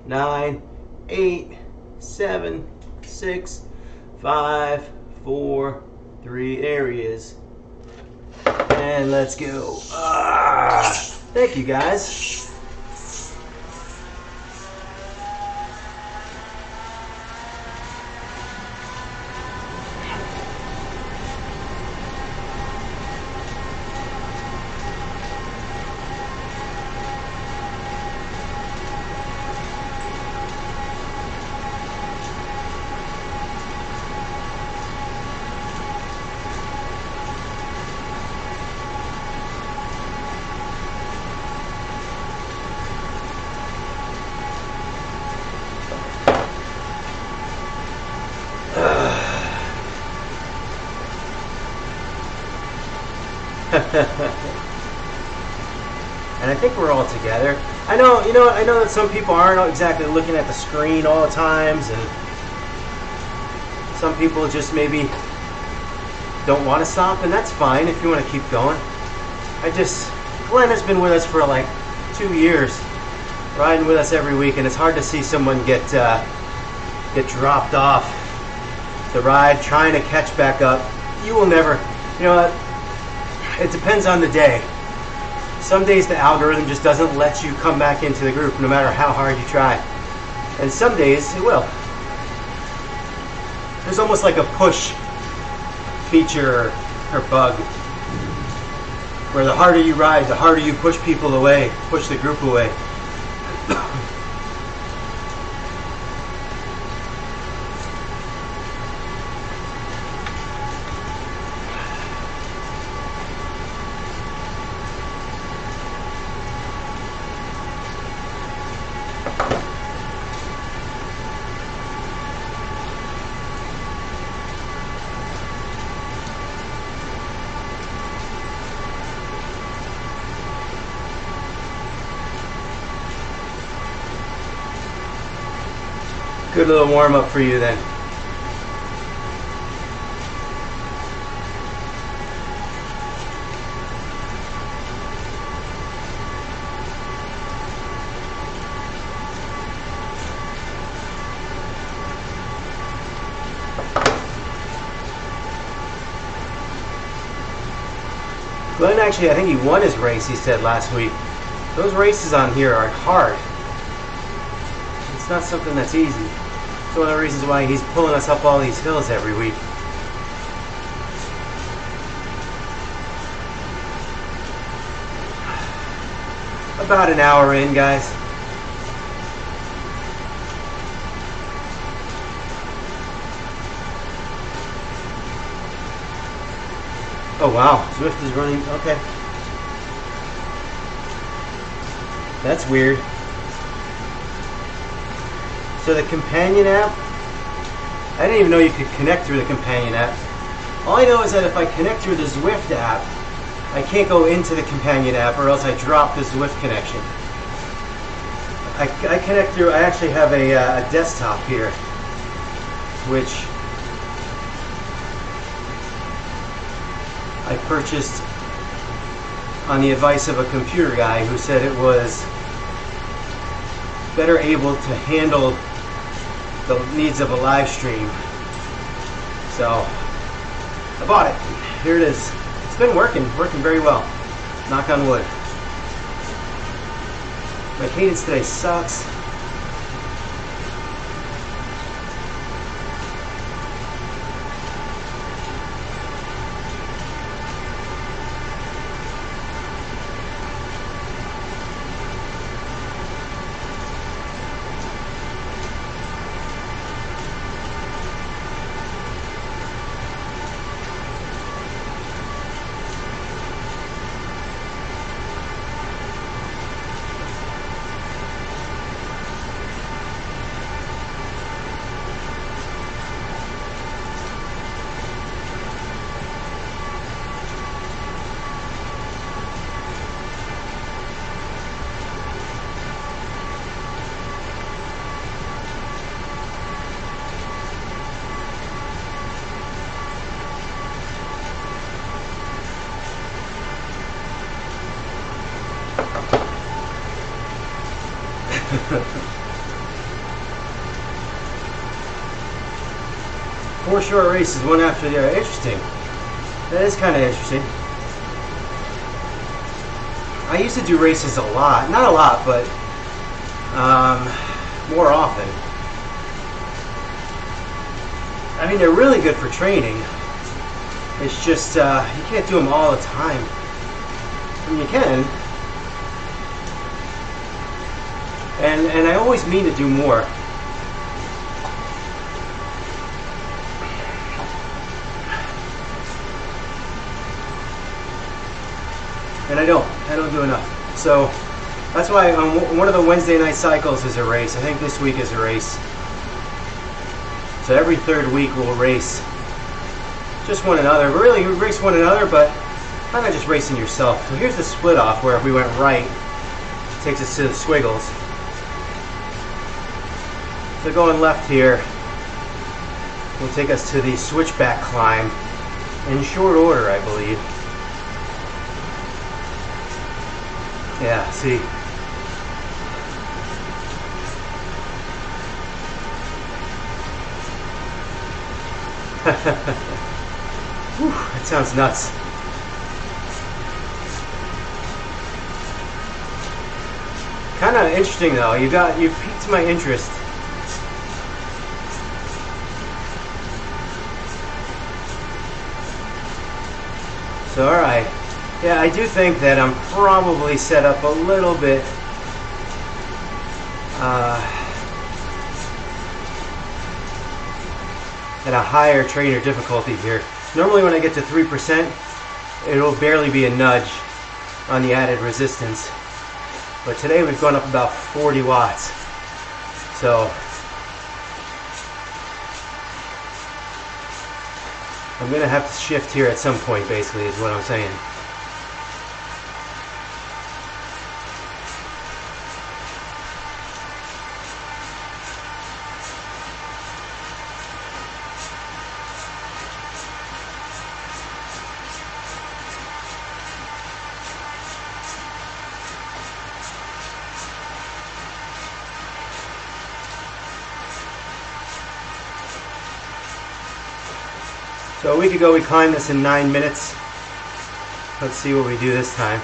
9, 8, 7, 6, 5, 4, 3. There he is. And let's go. Thank you, guys. And I think we're all together. I know that some people aren't exactly looking at the screen all the times, and some people just maybe don't want to stop, and that's fine if you want to keep going. Glenn has been with us for like 2 years, riding with us every week, and it's hard to see someone get dropped off the ride, trying to catch back up. You will never, you know what? It depends on the day. Some days the algorithm just doesn't let you come back into the group no matter how hard you try. And some days it will. There's almost like a push feature or bug, where the harder you ride, the harder you push people away, push the group away. Good little warm up for you then. Glenn actually, I think he won his race, he said last week. Those races on here are hard. It's not something that's easy. It's one of the reasons why he's pulling us up all these hills every week. About an hour in, guys. Oh wow, Zwift is running, okay. That's weird. So the companion app, I didn't even know you could connect through the companion app. All I know is that if I connect through the Zwift app, I can't go into the companion app or else I drop the Zwift connection. I connect through, I actually have a desktop here, which I purchased on the advice of a computer guy who said it was better able to handle the needs of a live stream. So I bought it. Here it is. It's been working very well. Knock on wood. My cadence today sucks. Four short races, one after the other. Interesting. That is kind of interesting. I used to do races a lot. Not a lot, but more often. I mean, they're really good for training. It's just, you can't do them all the time. I mean, you can. And I always mean to do more. And I don't do enough. So that's why one of the Wednesday night cycles is a race. I think this week is a race. So every third week we'll race just one another. Really, we race one another, but kind of just racing yourself. So here's the split off where if we went right, it takes us to the squiggles. So going left here will take us to the switchback climb in short order, I believe. Yeah, see. Whew, that sounds nuts. Kind of interesting though. You piqued my interest. So alright. Yeah, I do think that I'm probably set up a little bit at a higher trainer difficulty here. Normally when I get to 3%, it'll barely be a nudge on the added resistance. But today we've gone up about 40 watts. So I'm going to have to shift here at some point, basically, is what I'm saying. So a week ago we climbed this in 9 minutes. Let's see what we do this time.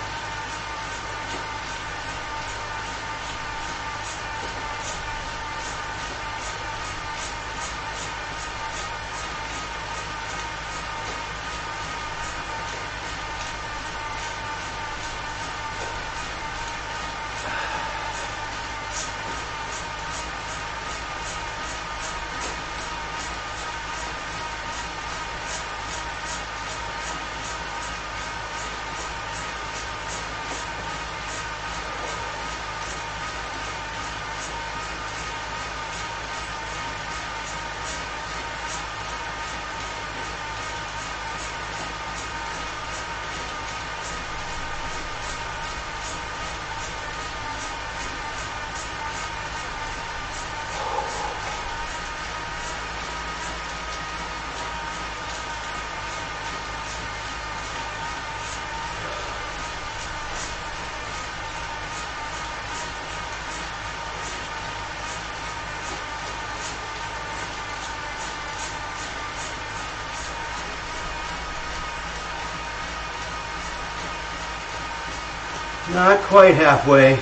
Not quite halfway.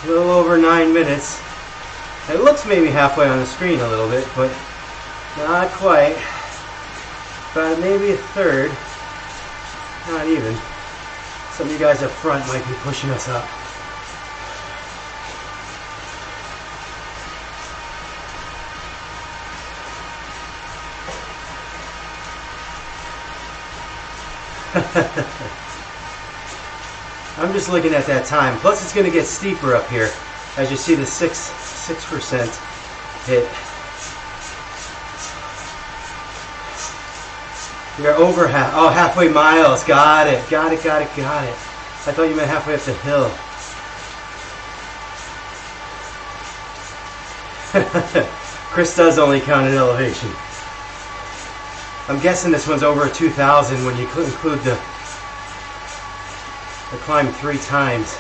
A little over 9 minutes. It looks maybe halfway on the screen a little bit, but not quite. About maybe a third. Not even. Some of you guys up front might be pushing us up. I'm just looking at that time. Plus it's going to get steeper up here as you see the 6% hit. You're over halfway miles. Got it. Got it. I thought you meant halfway up the hill. Chris does only count at elevation. I'm guessing this one's over 2,000 when you include the climb 3 times.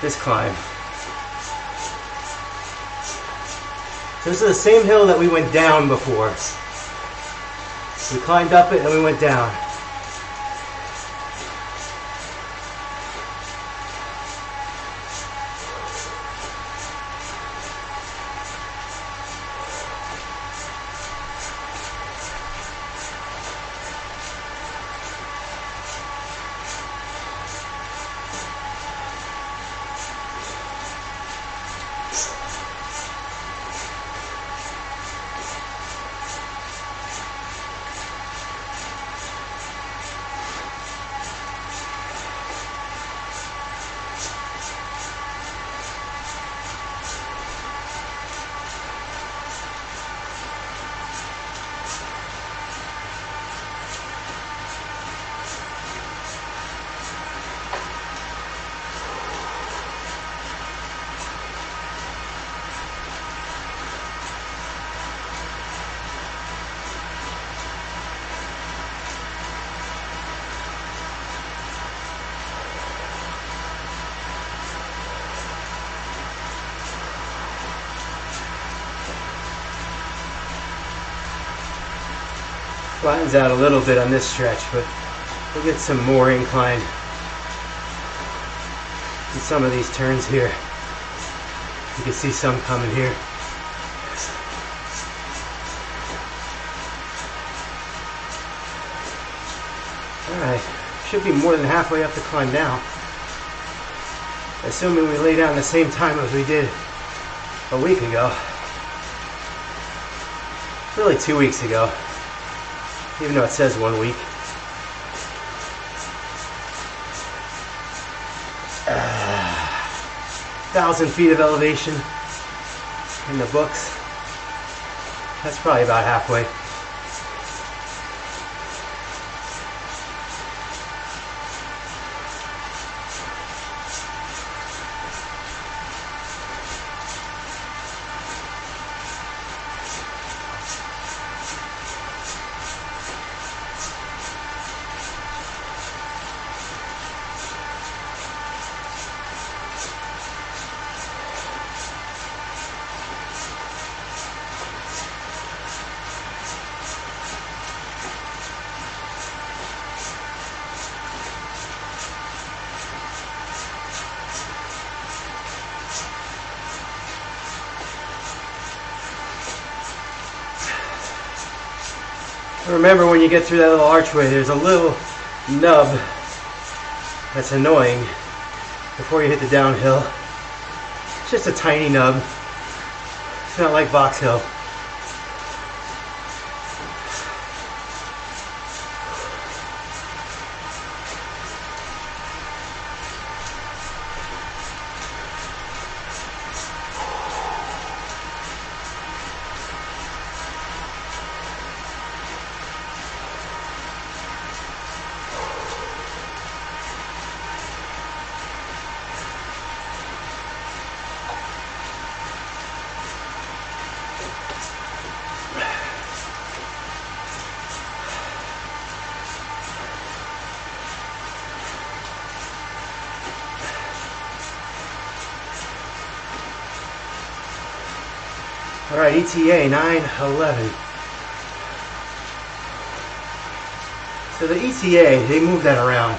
This climb. So this is the same hill that we went down before. We climbed up it and we went down. Flattens out a little bit on this stretch, but we'll get some more incline in some of these turns here. You can see some coming here. Alright, should be more than halfway up the climb now. Assuming we lay down the same time as we did a week ago. Really 2 weeks ago. Even though it says 1 week. 1,000 feet of elevation in the books. That's probably about halfway. Remember, when you get through that little archway, there's a little nub that's annoying before you hit the downhill. It's just a tiny nub. It's not like Box Hill. All right, ETA 9:11. So the ETA, they move that around.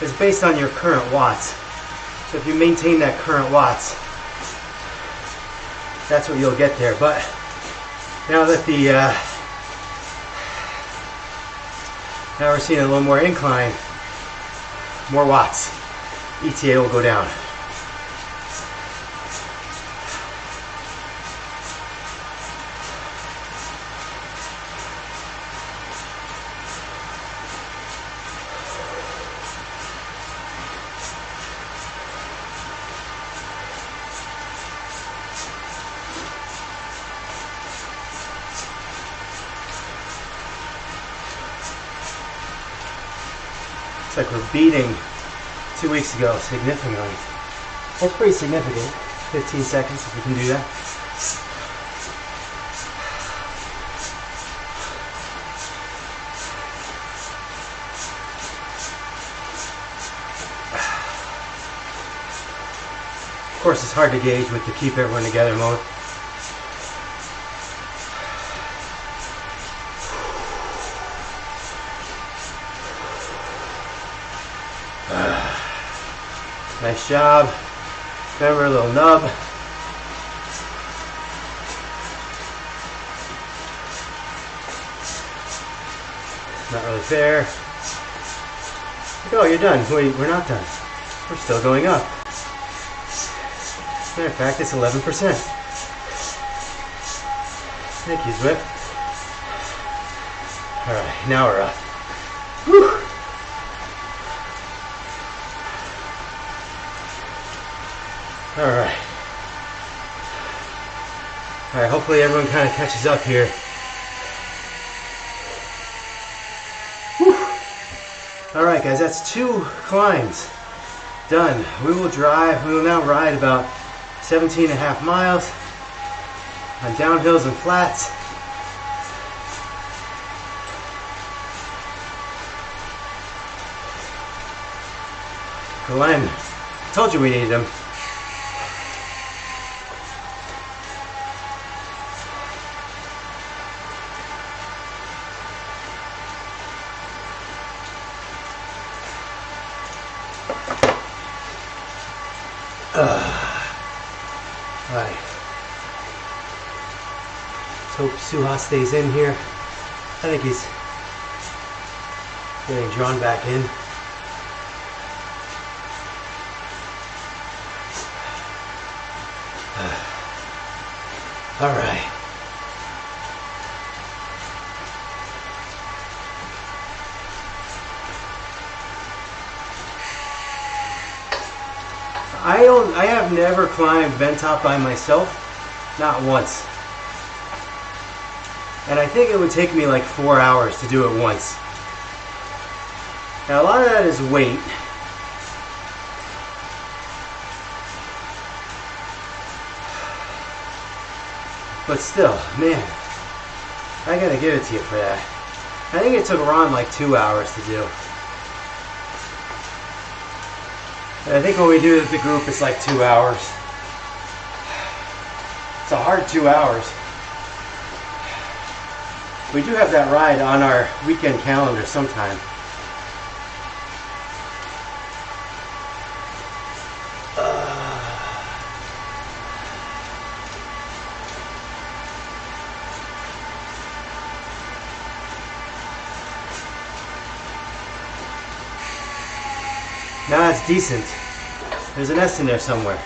It's based on your current watts. So if you maintain that current watts, that's what you'll get there. But now that now we're seeing a little more incline, more watts, ETA will go down. Like we're beating 2 weeks ago significantly. That's pretty significant. 15 seconds if we can do that. Of course, it's hard to gauge with the keep everyone together mode. Nice job. Remember, a little nub. Not really fair. Oh, you're done. Wait, we're not done. We're still going up. Matter of fact, it's 11%. Thank you, Zwift. Alright, now we're up. Whew. Alright, hopefully everyone kind of catches up here. Alright guys, that's 2 climbs done. We will now ride about 17.5 miles on downhills and flats. Glenn, I told you we needed him. Alright. Let's hope Suha stays in here. I think he's getting drawn back in. Alright. I have never climbed Bent Top by myself, not once. And I think it would take me like 4 hours to do it once. Now a lot of that is weight. But still, man, I gotta give it to you for that. I think it took Ron like 2 hours to do. And I think when we do it with the group, it's like 2 hours. It's a hard 2 hours. We do have that ride on our weekend calendar sometime. Nah, it's decent. There's an S in there somewhere.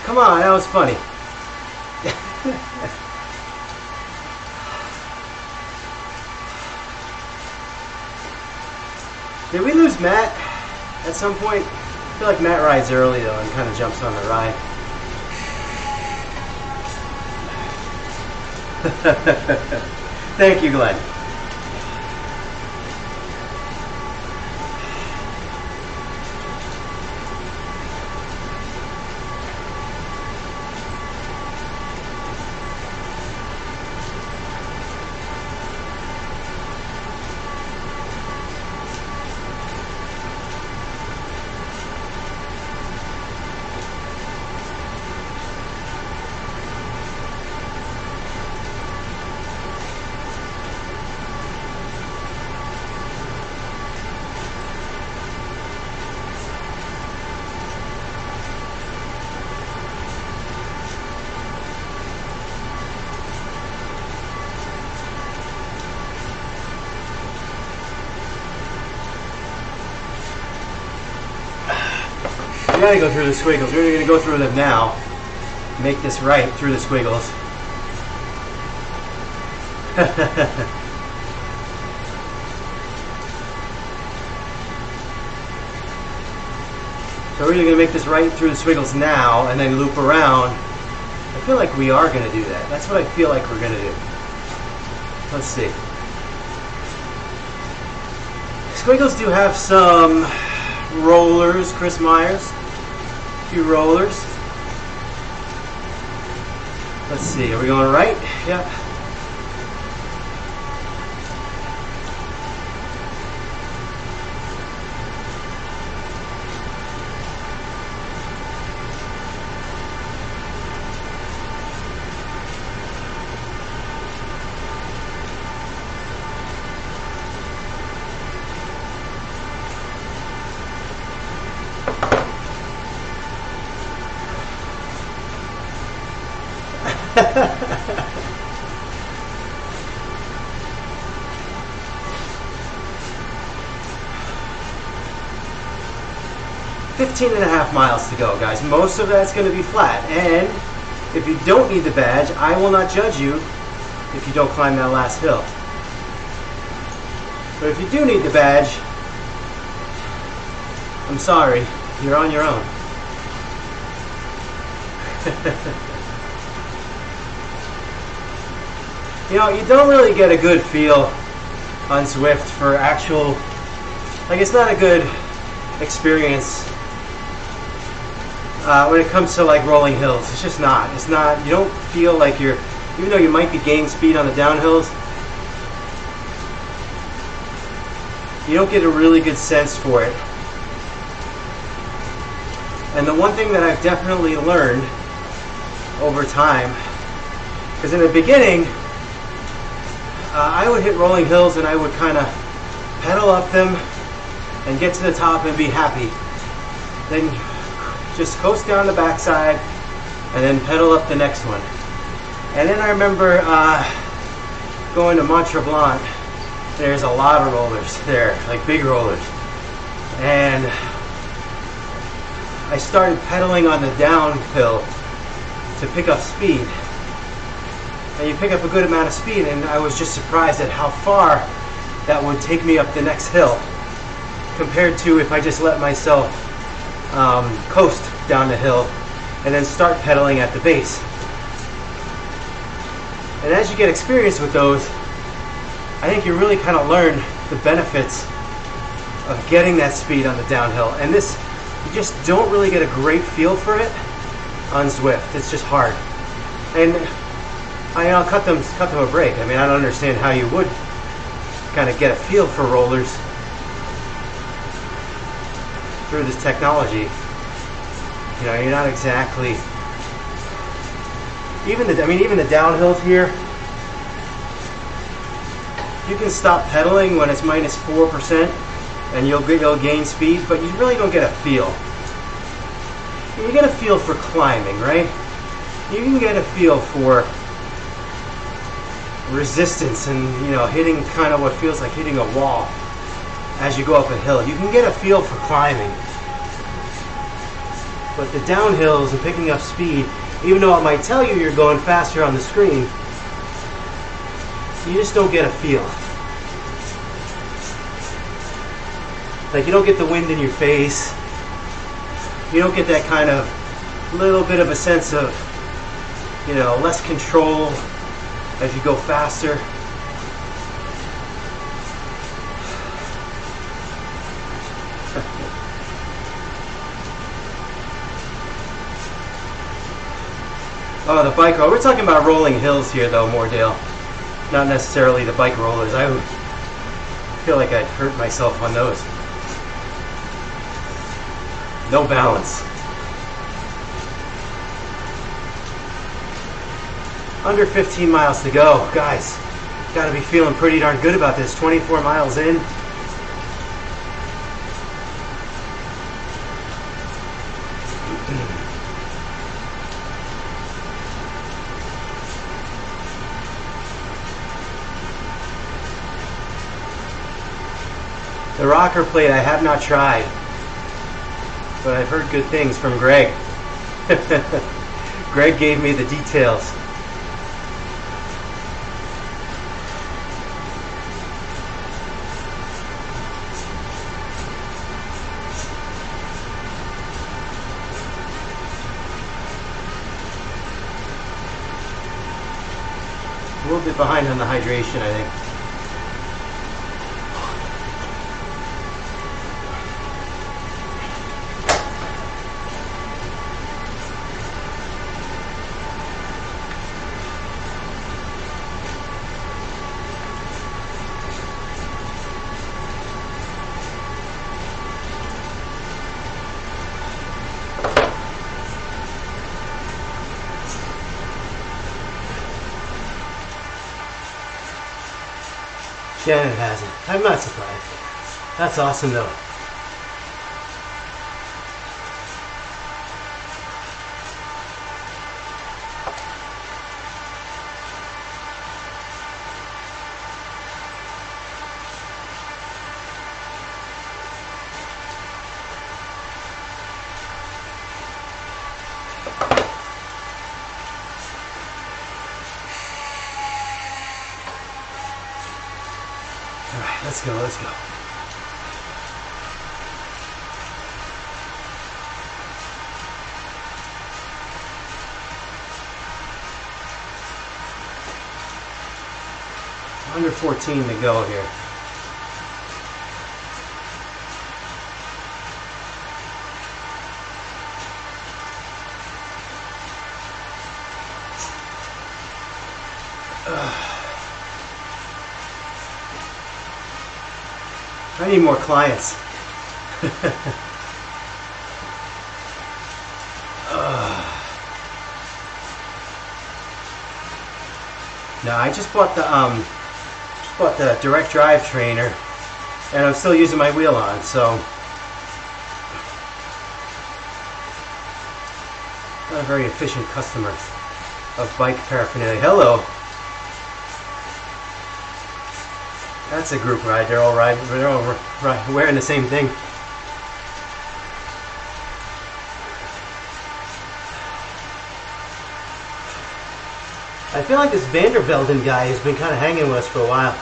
Come on, that was funny. Did we lose Matt at some point? I feel like Matt rides early though and kind of jumps on the ride. Thank you, Glenn. We gotta go through the squiggles. We're gonna go through them now. Make this right through the squiggles. So we're gonna make this right through the squiggles now and then loop around. I feel like we are gonna do that. That's what I feel like we're gonna do. Let's see. Squiggles do have some rollers, Chris Myers. A few rollers. Let's see, are we going right? Yeah. $15 and a half miles to go, guys. Most of that's going to be flat. And if you don't need the badge, I will not judge you if you don't climb that last hill. But if you do need the badge, I'm sorry, you're on your own. You know, you don't really get a good feel on Zwift for actual, like, it's not a good experience when it comes to like rolling hills. It's just not. It's not, you don't feel like you're, even though you might be gaining speed on the downhills, you don't get a really good sense for it. And the one thing that I've definitely learned over time, because in the beginning, I would hit rolling hills and I would kind of pedal up them and get to the top and be happy. Then just coast down the backside and then pedal up the next one. And then I remember going to Mont Tremblant. There's a lot of rollers there, like big rollers. And I started pedaling on the downhill to pick up speed. And you pick up a good amount of speed, and I was just surprised at how far that would take me up the next hill compared to if I just let myself coast down the hill and then start pedaling at the base. And as you get experience with those, I think you really kind of learn the benefits of getting that speed on the downhill. And this, you just don't really get a great feel for it on Zwift. It's just hard. And I'll cut them a break. I mean, I don't understand how you would kind of get a feel for rollers through this technology. You know, you're not exactly even the downhills here. You can stop pedaling when it's -4%, and you'll gain speed, but you really don't get a feel. You get a feel for climbing, right? You can get a feel for resistance and, you know, hitting kind of what feels like hitting a wall as you go up a hill. You can get a feel for climbing. But the downhills and picking up speed, even though it might tell you you're going faster on the screen, you just don't get a feel. Like, you don't get the wind in your face. You don't get that kind of little bit of a sense of, you know, less control as you go faster. Oh, the bike roller. We're talking about rolling hills here, though, Moordale. Not necessarily the bike rollers. I would feel like I'd hurt myself on those. No balance. Under 15 miles to go. Guys, gotta be feeling pretty darn good about this. 24 miles in. The rocker plate I have not tried, but I've heard good things from Greg. Greg gave me the details. A little bit behind on the hydration, I think. Shannon hasn't. I'm not surprised. That's awesome, though. Alright, let's go, let's go. Under 14 to go here. I need more clients. No, I just bought the direct drive trainer, and I'm still using my wheel on, so not a very efficient customer of bike paraphernalia. Hello. That's a group ride. They're all wearing the same thing. I feel like this Vandervelden guy has been kind of hanging with us for a while.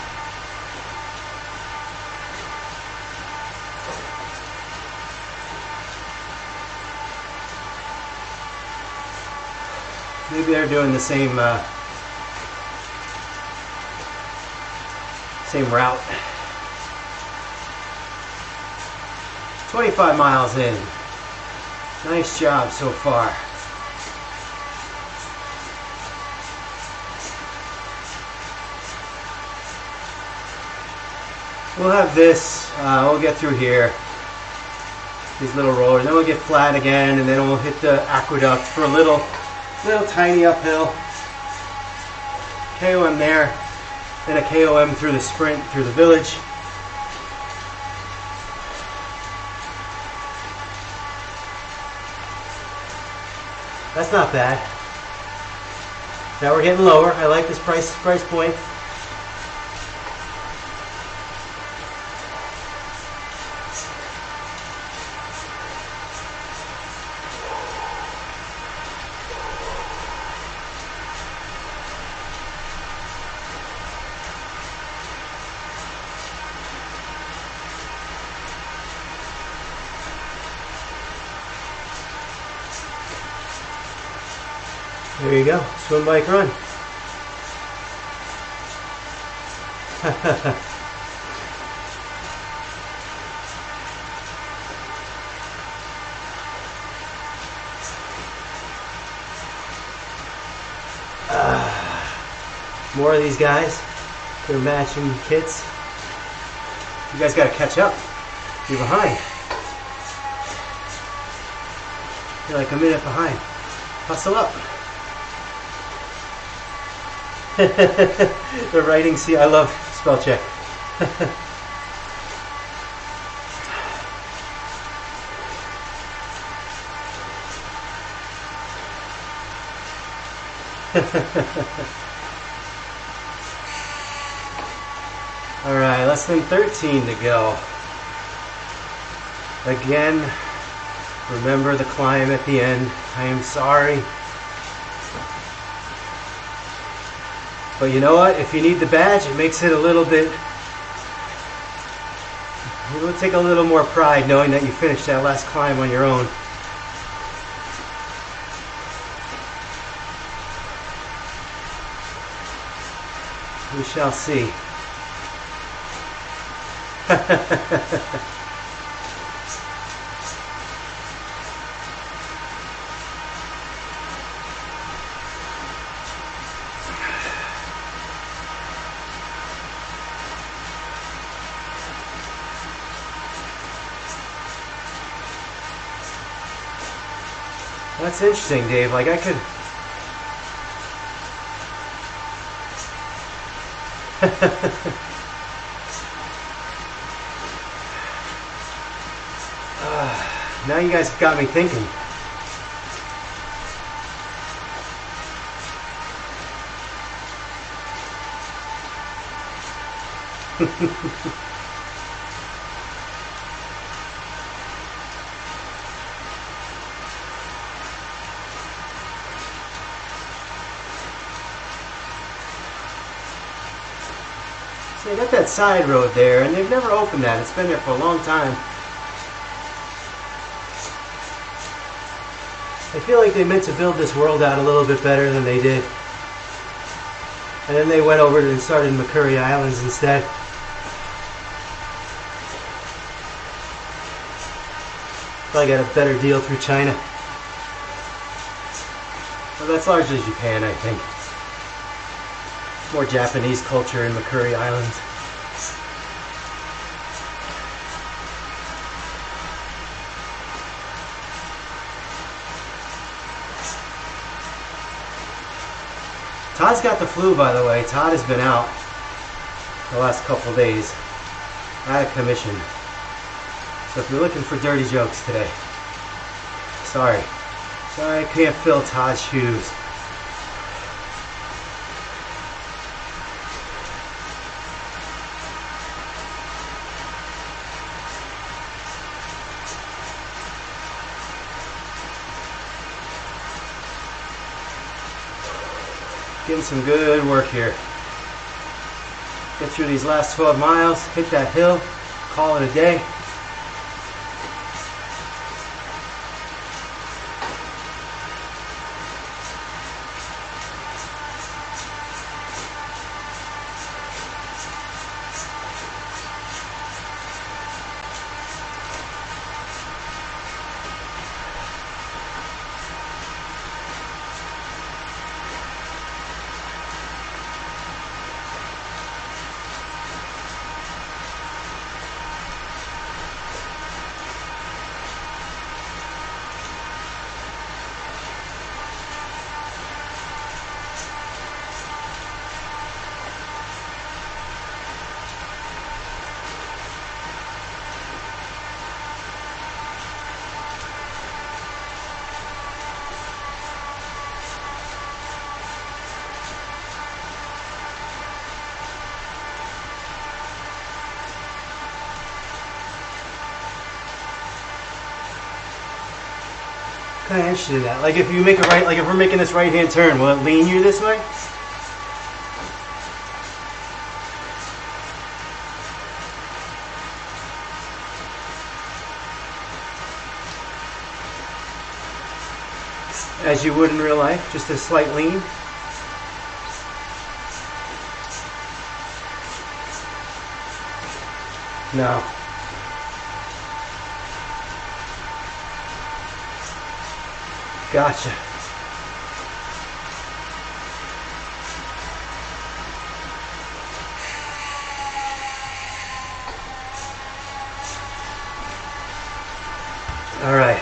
Maybe they're doing the same route. 25 miles in. Nice job so far. we'll have this, we'll get through here, these little rollers, then we'll get flat again, and then we'll hit the aqueduct for a little tiny uphill. KOM there, then a KOM through the sprint, through the village. That's not bad. Now we're getting lower. I like this price point. There you go, swim, bike, run. More of these guys. They're matching kits. You guys got to catch up. You're behind. You're like a minute behind. Hustle up. The writing, see, I love spell check. All right, less than 13 to go. Again, remember the climb at the end. I am sorry. But you know what? If you need the badge, it makes it a little bit... It will take a little more pride knowing that you finished that last climb on your own. We shall see. That's interesting, Dave. Like, I could... Now you guys got me thinking. So they got that side road there, and they've never opened that. It's been there for a long time. I feel like they meant to build this world out a little bit better than they did. And then they went over and started McCurry Islands instead. Probably got a better deal through China. Well, that's largely Japan, I think. More Japanese culture in McCurry Islands. Todd's got the flu, by the way. Todd has been out the last couple days, out of commission. So if you're looking for dirty jokes today, sorry. Sorry I can't fill Todd's shoes. Getting some good work here. Get through these last 12 miles, hit that hill, call it a day. Kind of interested in that. Like if you make a right, like if we're making this right-hand turn, will it lean you this way? As you would in real life, just a slight lean. No. Gotcha. All right.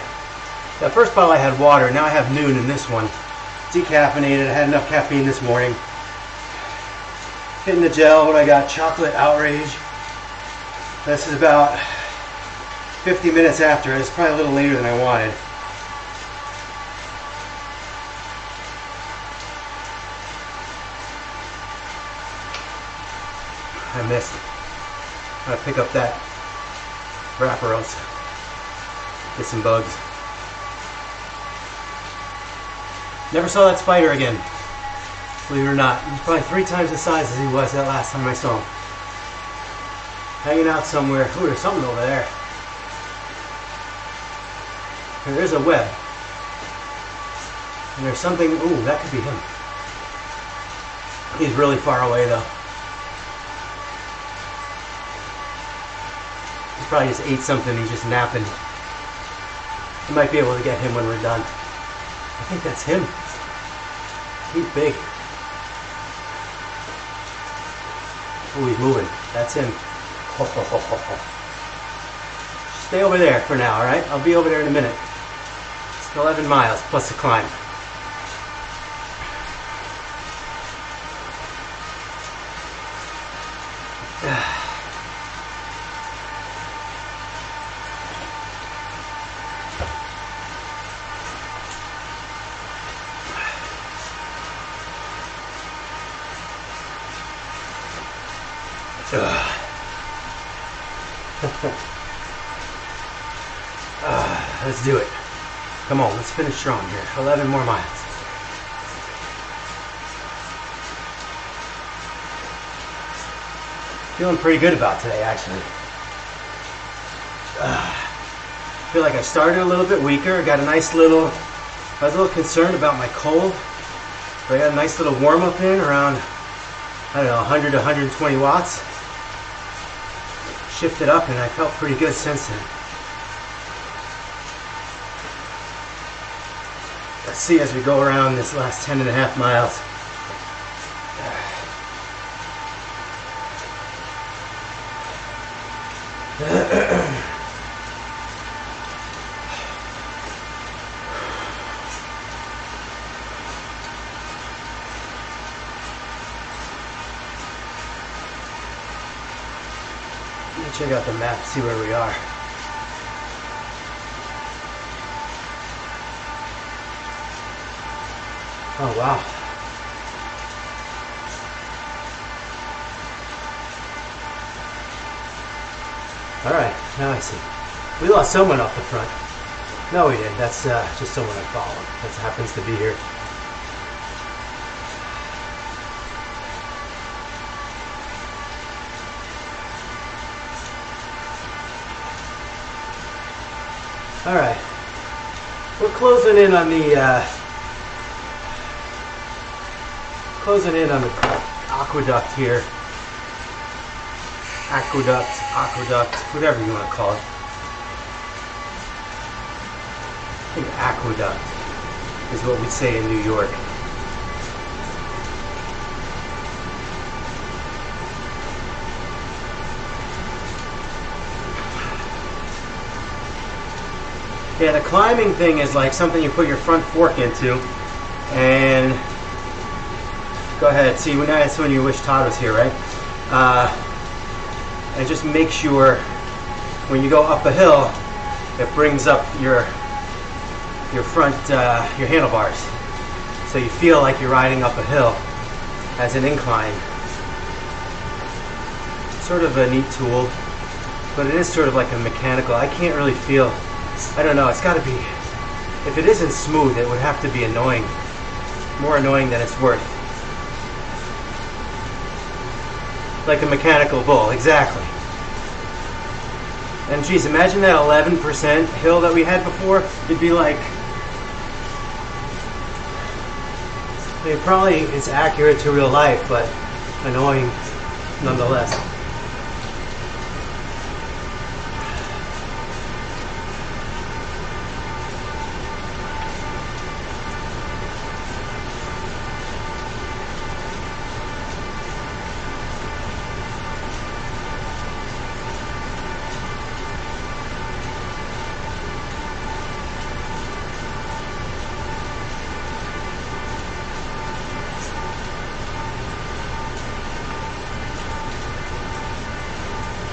That first bottle I had water. Now I have Noon in this one. Decaffeinated. I had enough caffeine this morning. Hitting the gel. What I got? Chocolate Outrage. This is about 50 minutes after. It's probably a little later than I wanted. I missed. I'm gonna pick up that wrapper else. Get some bugs. Never saw that spider again. Believe it or not. He's probably 3 times the size as he was that last time I saw him. Hanging out somewhere. Ooh, there's something over there. There is a web. And there's something. Ooh, that could be him. He's really far away though. He probably just ate something. He's just napping. We might be able to get him when we're done. I think that's him. He's big. Oh, he's moving. That's him. Stay over there for now, alright? I'll be over there in a minute. It's 11 miles plus a climb. Let's do it. Come on, let's finish strong here. 11 more miles. Feeling pretty good about today, actually. Feel like I started a little bit weaker. Got a nice little. I was a little concerned about my cold, but I got a nice little warm up in around, I don't know, 100 to 120 watts. Shifted up, and I felt pretty good since then. Let's see as we go around this last 10.5 miles. Let me check out the map, see where we are. Oh, wow. All right, now I see. We lost someone off the front. No, we didn't. That's just someone I follow. That happens to be here. All right. We're closing in on the aqueduct here. Aqueduct, whatever you want to call it. I think aqueduct is what we say in New York. Yeah, the climbing thing is like something you put your front fork into, and go ahead. See, that's when you wish Todd was here, right? And just make sure when you go up a hill, it brings up your front, your handlebars, so you feel like you're riding up a hill as an incline. Sort of a neat tool, but it is sort of like a mechanical. I can't really feel. I don't know. It's got to be If it isn't smooth, it would have to be annoying. More annoying than it's worth. Like a mechanical bull, exactly. And geez, imagine that 11% hill that we had before. It'd be like, it probably is accurate to real life, but annoying nonetheless.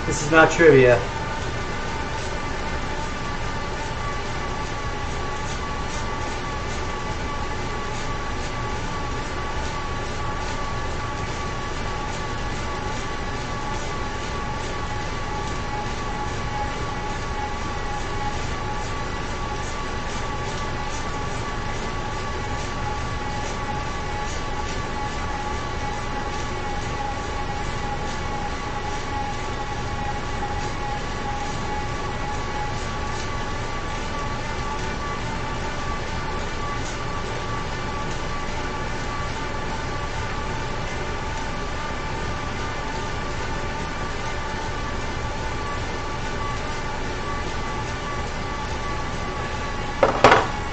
This is not trivia.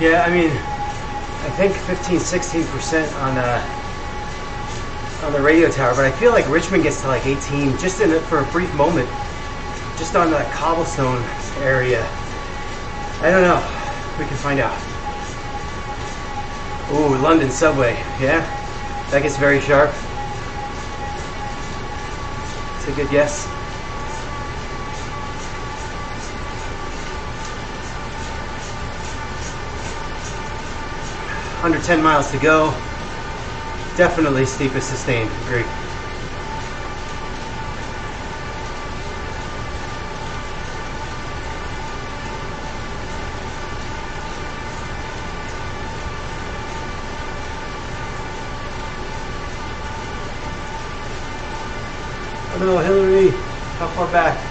Yeah, I mean, I think 15-16% on the radio tower, but I feel like Richmond gets to like 18 just for a brief moment, just on that cobblestone area. I don't know. We can find out. Ooh, London subway. Yeah, that gets very sharp. It's a good guess. Under 10 miles to go. Definitely steepest sustained. Agree. Oh no, Hillary. How far back?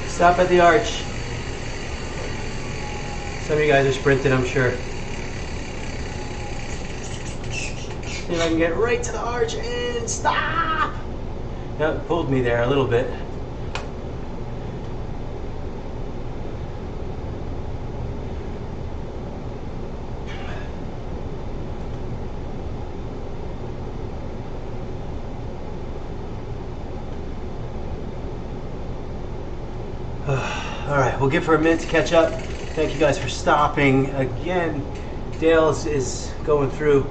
Stop at the arch. Some of you guys are sprinting, I'm sure. See if I can get right to the arch and stop. That it pulled me there a little bit. Alright, we'll give her a minute to catch up. Thank you guys for stopping. Again, Dale's is going through.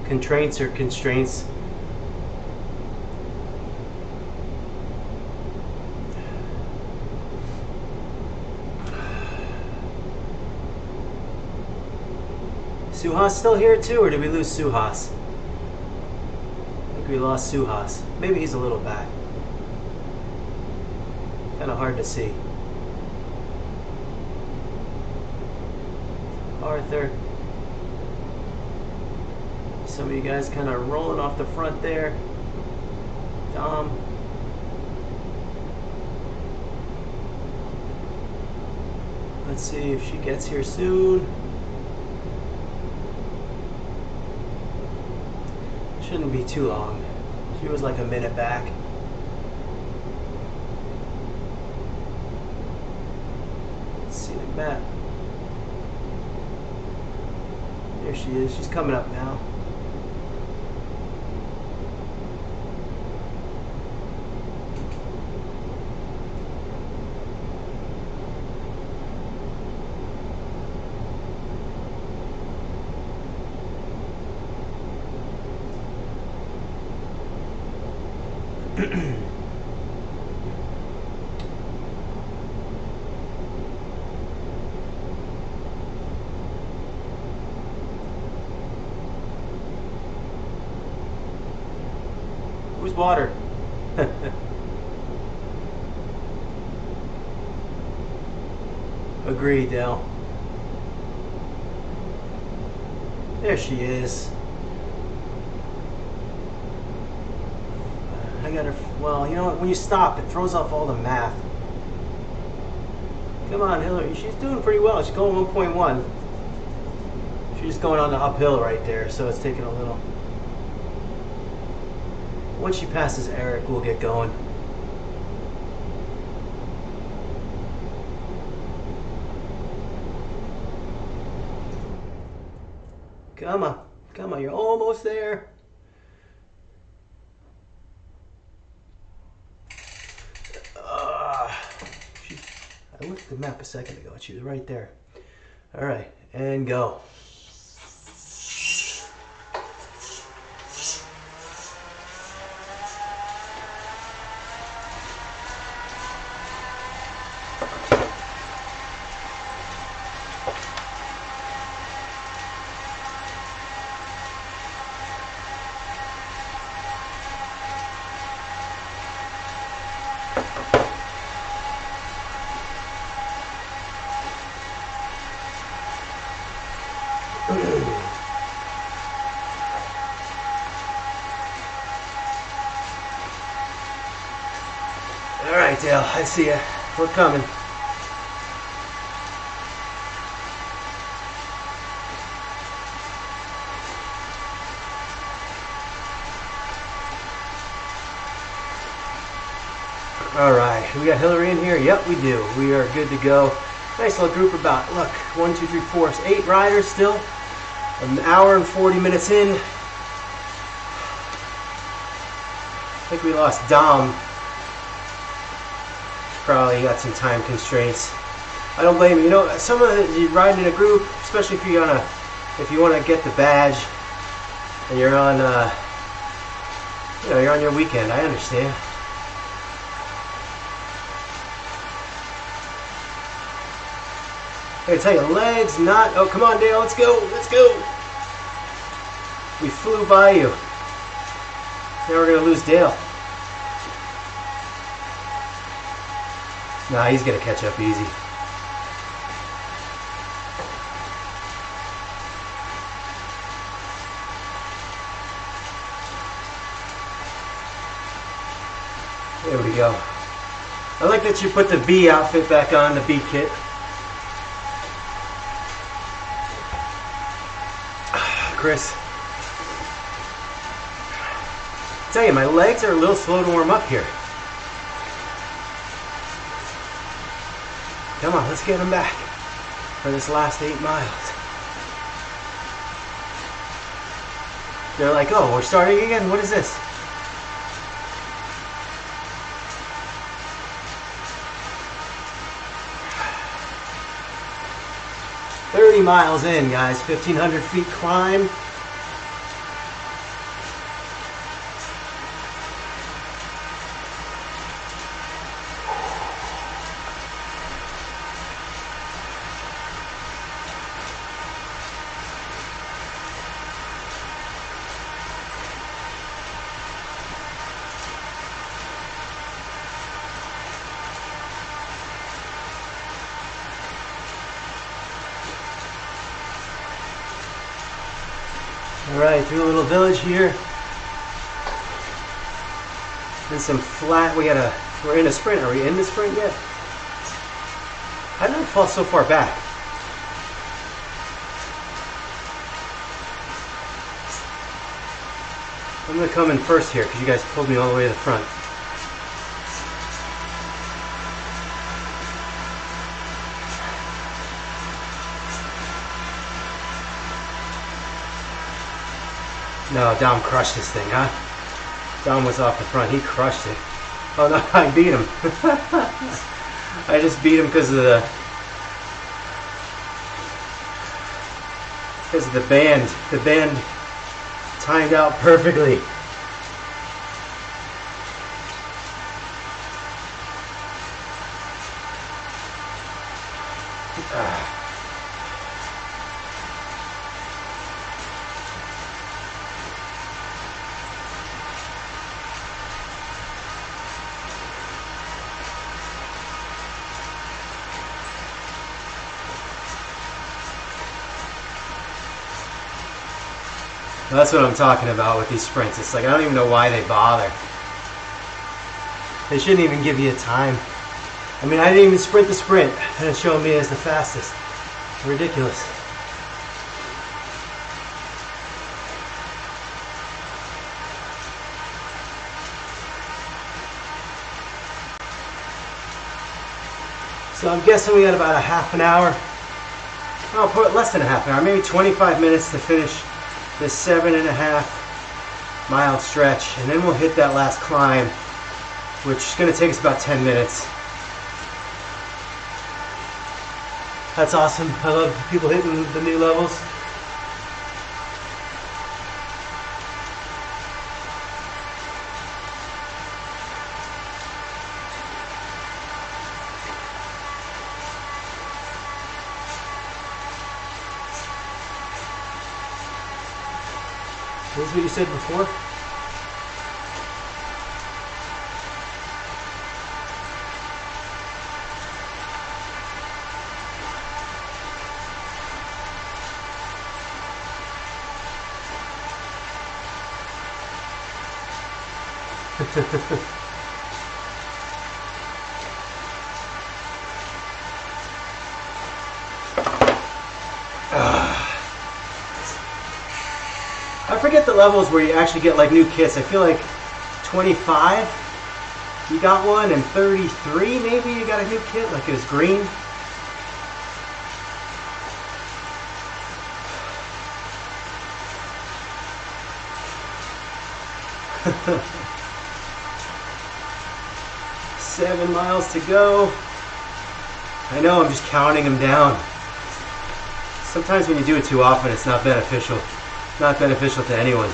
Constraints or constraints. Suhas still here too, or did we lose Suhas? I think we lost Suhas. Maybe he's a little back. Kind of hard to see. Arthur. Some of you guys kind of rolling off the front there. Dom. Let's see if she gets here soon. Shouldn't be too long. She was like a minute back. Let's see the map. There she is. She's coming up now. Who's water? Agreed, Dale. There she is. I got her. Well, you know what? When you stop, it throws off all the math. Come on, Hillary. She's doing pretty well. She's going 1.1. She's going on the uphill right there, so it's taking a little. Once she passes Eric, we'll get going. Come on, you're almost there. I looked at the map a second ago and she was right there. All right, and go. All right, Dale, I see ya. We're coming. All right, we got Hillary in here. Yep, we do. We are good to go. Nice little group about, look, 1, 2, 3, 4, 8 riders still. An hour and 40 minutes in. I think we lost Dom. Probably got some time constraints. I don't blame you. You know, some of you riding in a group, especially if you want to get the badge and you're on, you're on your weekend. I understand. I tell you, legs not. Oh, come on, Dale. Let's go. Let's go. We flew by you. Now we're gonna lose Dale. Nah, he's gonna catch up easy. There we go. I like that you put the B outfit back on, the B kit. Chris. I tell you, my legs are a little slow to warm up here. Come on, let's get them back for this last 8 miles. They're like, oh, we're starting again? What is this? $30 miles in, guys. 1,500 feet climb. Alright, through a little village here. And some flat, we're in a sprint. Are we in the sprint yet? How did I fall so far back? I'm going to come in first here because you guys pulled me all the way to the front. No, Dom crushed this thing, huh? Dom was off the front. He crushed it. Oh no, I beat him. I just beat him because of the band. The band timed out perfectly. That's what I'm talking about with these sprints. It's like I don't even know why they bother. They shouldn't even give you a time. I mean, I didn't even sprint the sprint and it's showing me as the fastest. Ridiculous. So I'm guessing we got about a half an hour. I'll put less than a half an hour, maybe 25 minutes to finish this 7.5 mile stretch, and then we'll hit that last climb, which is going to take us about 10 minutes. That's awesome. I love people hitting the new levels. This is what you said before? I forget the levels where you actually get like new kits. I feel like 25 you got one, and 33 maybe you got a new kit, like it was green. Seven miles to go. I know, I'm just counting them down. Sometimes when you do it too often, it's not beneficial. Not beneficial to anyone.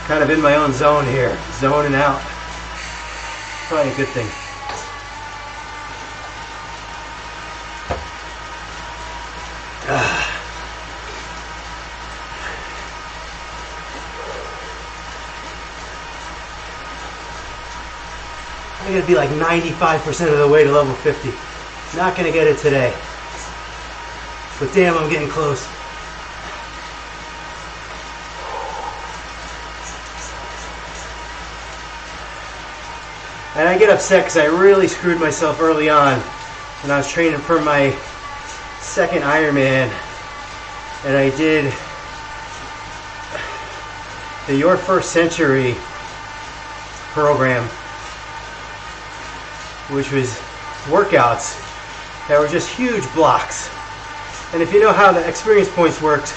Kind of in my own zone here, zoning out. Probably a good thing. I gotta be like 95% of the way to level 50. Not gonna get it today. But damn, I'm getting close. And I get upset because I really screwed myself early on when I was training for my second Ironman, and I did the Your First Century program, which was workouts that were just huge blocks. And if you know how the experience points worked,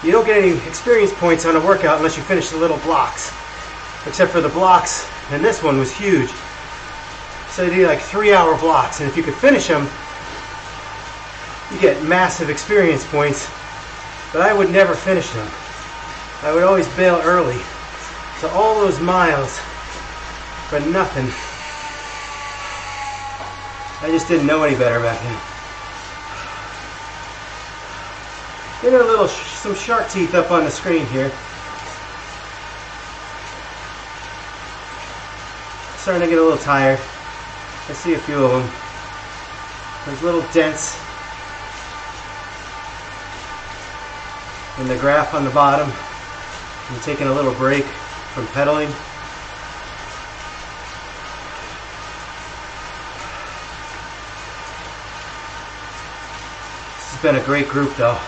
you don't get any experience points on a workout unless you finish the little blocks, except for the blocks, and this one was huge. So they do like 3-hour blocks, and if you could finish them, you get massive experience points, but I would never finish them. I would always bail early. So all those miles for nothing. I just didn't know any better back then. Get a little, some shark teeth up on the screen here. Starting to get a little tired. I see a few of them. There's little dents in the graph on the bottom. I'm taking a little break from pedaling. This has been a great group though.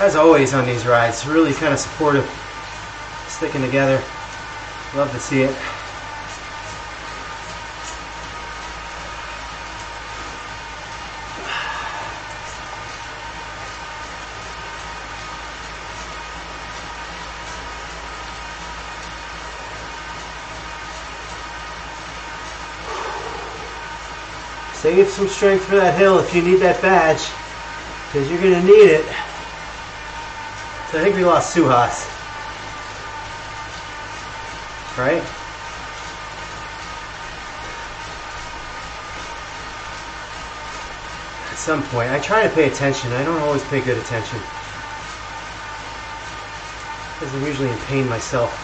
As always on these rides, really kind of supportive, sticking together. Love to see it. Save some strength for that hill if you need that badge, because you're going to need it. So I think we lost Suhas, right? At some point. I try to pay attention. I don't always pay good attention, because I'm usually in pain myself.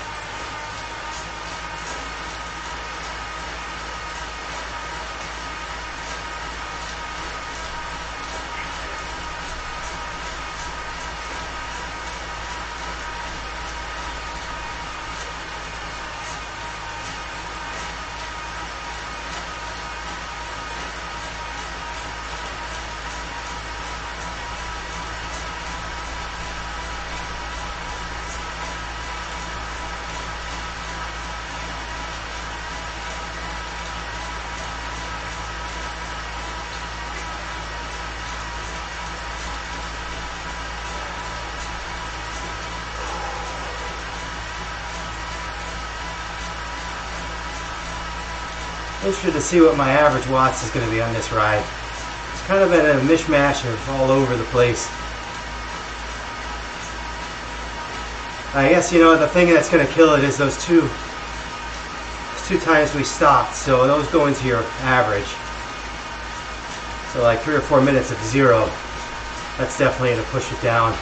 Interested to see what my average watts is going to be on this ride. It's kind of been a mishmash of all over the place. I guess, you know, the thing that's going to kill it is those two times we stopped, so those go into your average. So like 3 or 4 minutes of zero, that's definitely going to push it down.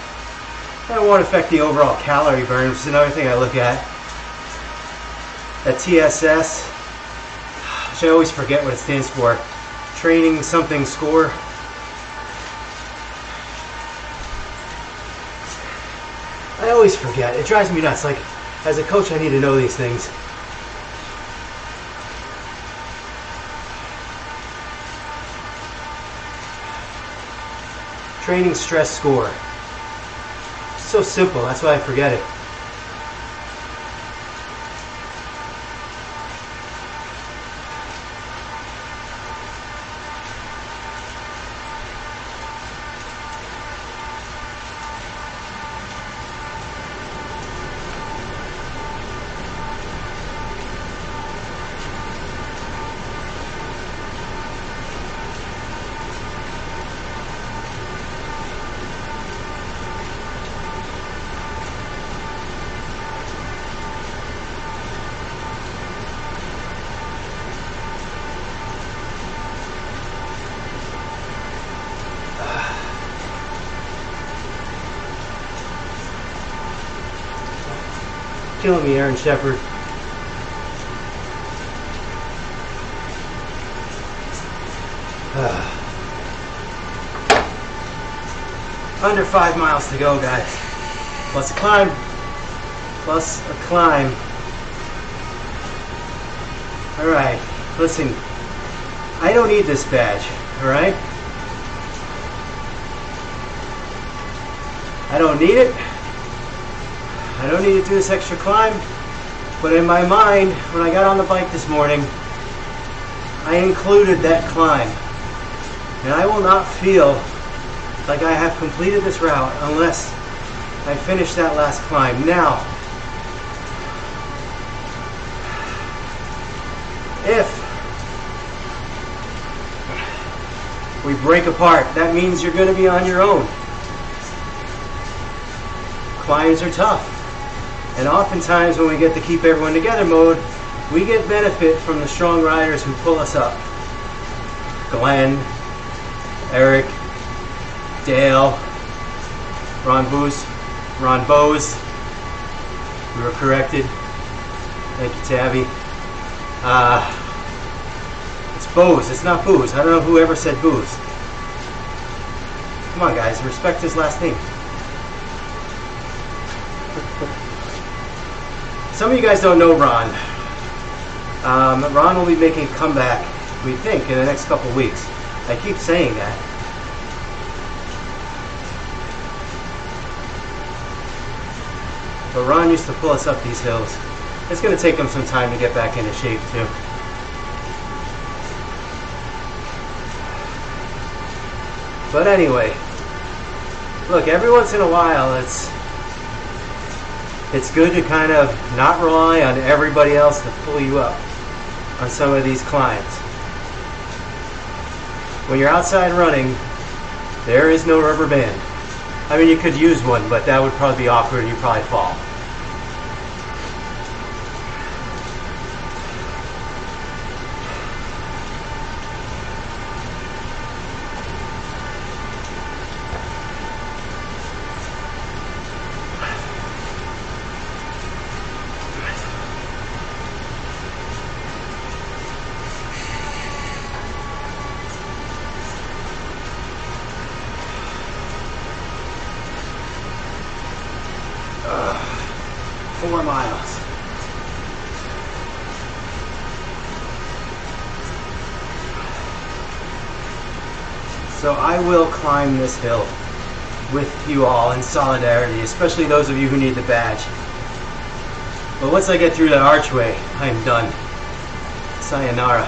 That won't affect the overall calorie burn, which is another thing I look at. That TSS, which I always forget what it stands for. Training something score. I always forget. It drives me nuts. Like, as a coach, I need to know these things. Training stress score. It's so simple. That's why I forget it. Killing me, Aaron Shepard. Under 5 miles to go, guys. Plus a climb. Plus a climb. Alright, listen, I don't need this badge, alright? I don't need it. I don't need to do this extra climb. But in my mind, when I got on the bike this morning, I included that climb. And I will not feel like I have completed this route unless I finish that last climb. Now, if we break apart, that means you're going to be on your own. Climbs are tough. And oftentimes when we get to keep everyone together mode, we get benefit from the strong riders who pull us up. Glenn, Eric, Dale, Ron Bose. We were corrected. Thank you, Tabby. It's Bose, it's not Booze. I don't know whoever said Booze. Come on, guys, respect his last name. Some of you guys don't know Ron. Ron will be making a comeback, we think, in the next couple weeks. I keep saying that. But Ron used to pull us up these hills. It's going to take him some time to get back into shape, too. But anyway, look, every once in a while, it's good to kind of not rely on everybody else to pull you up on some of these climbs. When you're outside running, there is no rubber band. I mean, you could use one, but that would probably be awkward and you'd probably fall. Miles. So I will climb this hill with you all in solidarity, especially those of you who need the badge. But once I get through that archway, I am done. Sayonara.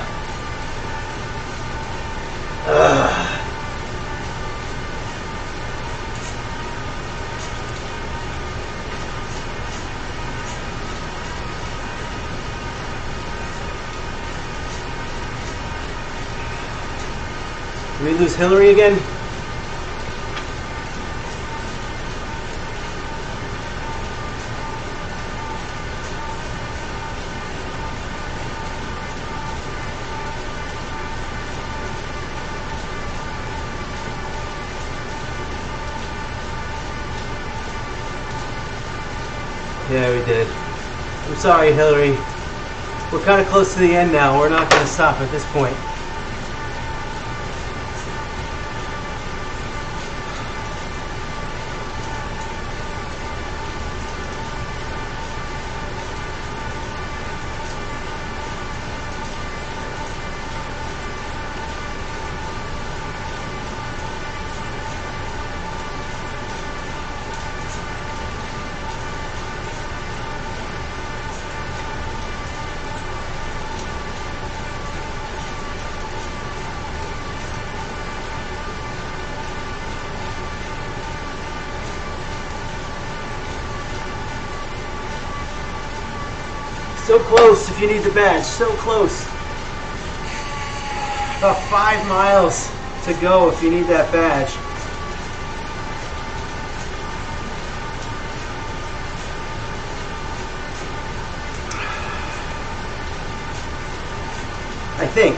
Did we lose Hillary again? Yeah, we did. I'm sorry, Hillary. We're kind of close to the end now. We're not going to stop at this point. So close if you need the badge, so close. About 5 miles to go if you need that badge. I think.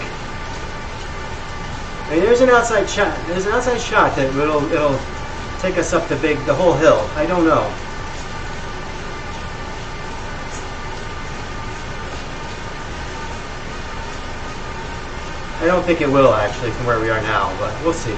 I mean, there's an outside shot. There's an outside shot that it'll take us up the whole hill. I don't know. I don't think it will, actually, from where we are now, but we'll see.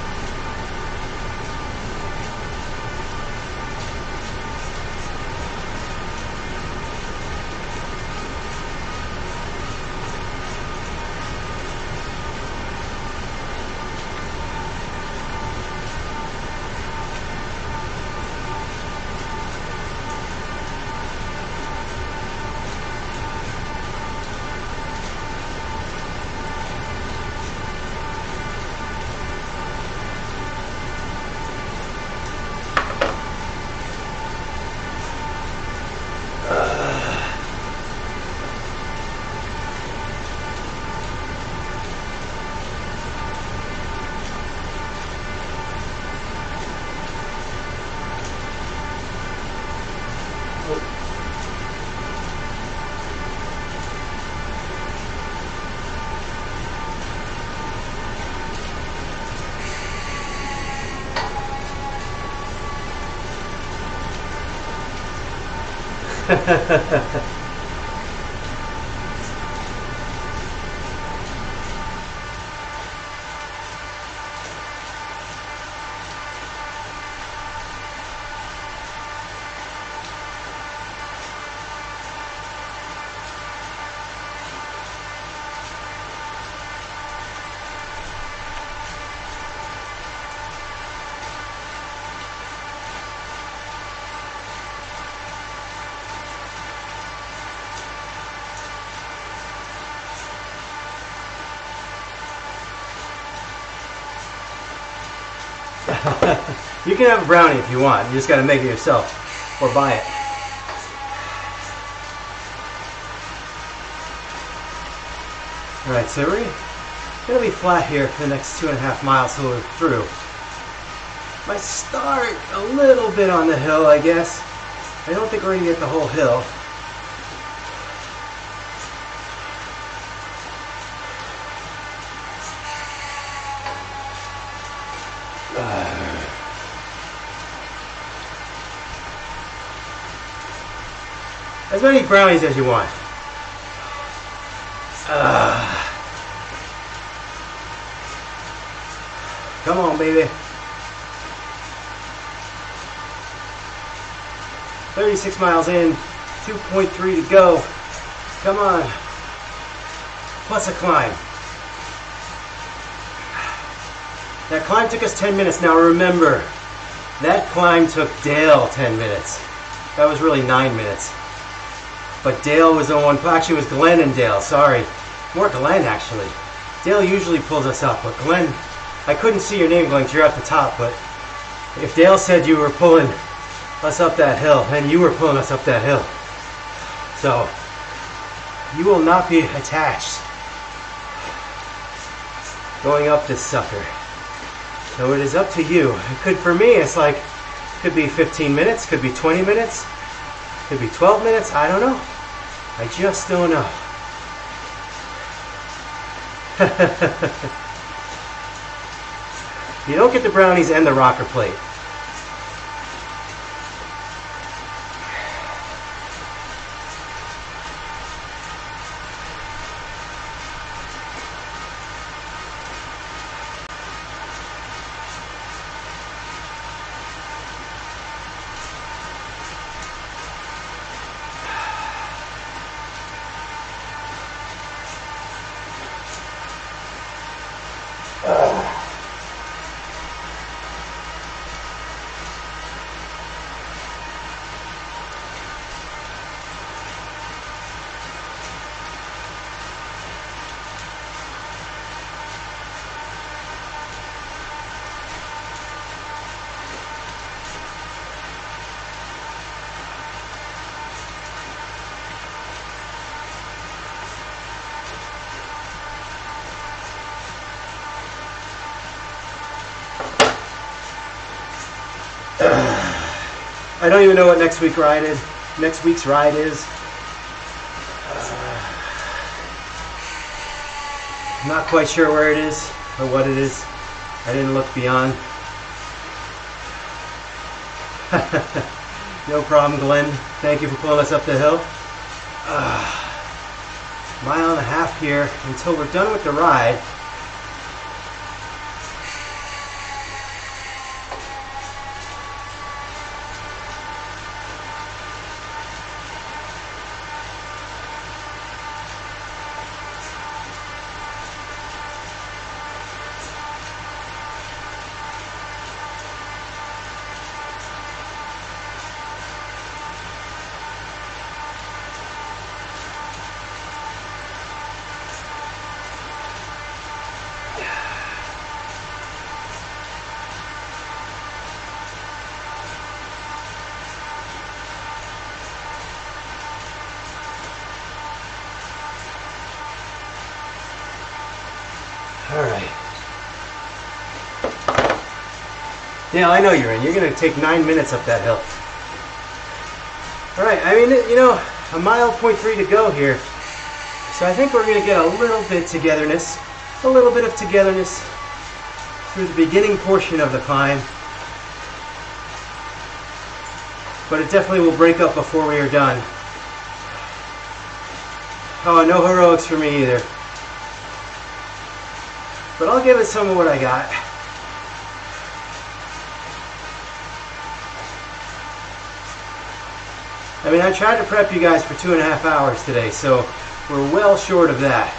You can have a brownie if you want. You just got to make it yourself or buy it. Alright, so we're going to be flat here for the next 2.5 miles till we're through. Might start a little bit on the hill, I guess. I don't think we're going to get the whole hill. As many brownies as you want. Come on, baby. 36 miles in, 2.3 to go. Come on. Plus a climb. That climb took us 10 minutes. Now remember, that climb took Dale 10 minutes. That was really 9 minutes. But Dale was the one, actually it was Glenn and Dale, sorry. More Glenn, actually. Dale usually pulls us up, but Glenn, I couldn't see your name, Glenn, 'cause you're at the top, but if Dale said you were pulling us up that hill, then you were pulling us up that hill. So, you will not be attached going up this sucker. So it is up to you. It could, for me, it's like, could be 15 minutes, could be 20 minutes, could be 12 minutes, I don't know. I just don't know. You don't get the brownies and the rocker plate. I don't even know what next week's ride is. I'm not quite sure where it is or what it is. I didn't look beyond. No problem, Glenn. Thank you for pulling us up the hill. Mile and a half here until we're done with the ride. Alright. Yeah, I know you're in. You're going to take 9 minutes up that hill. Alright, I mean, you know, a mile, 0.3 to go here. So I think we're going to get a little bit togetherness. A little bit of togetherness through the beginning portion of the climb. But it definitely will break up before we are done. Oh, no heroics for me either. But I'll give it some of what I got. I mean, I tried to prep you guys for 2.5 hours today, so we're well short of that.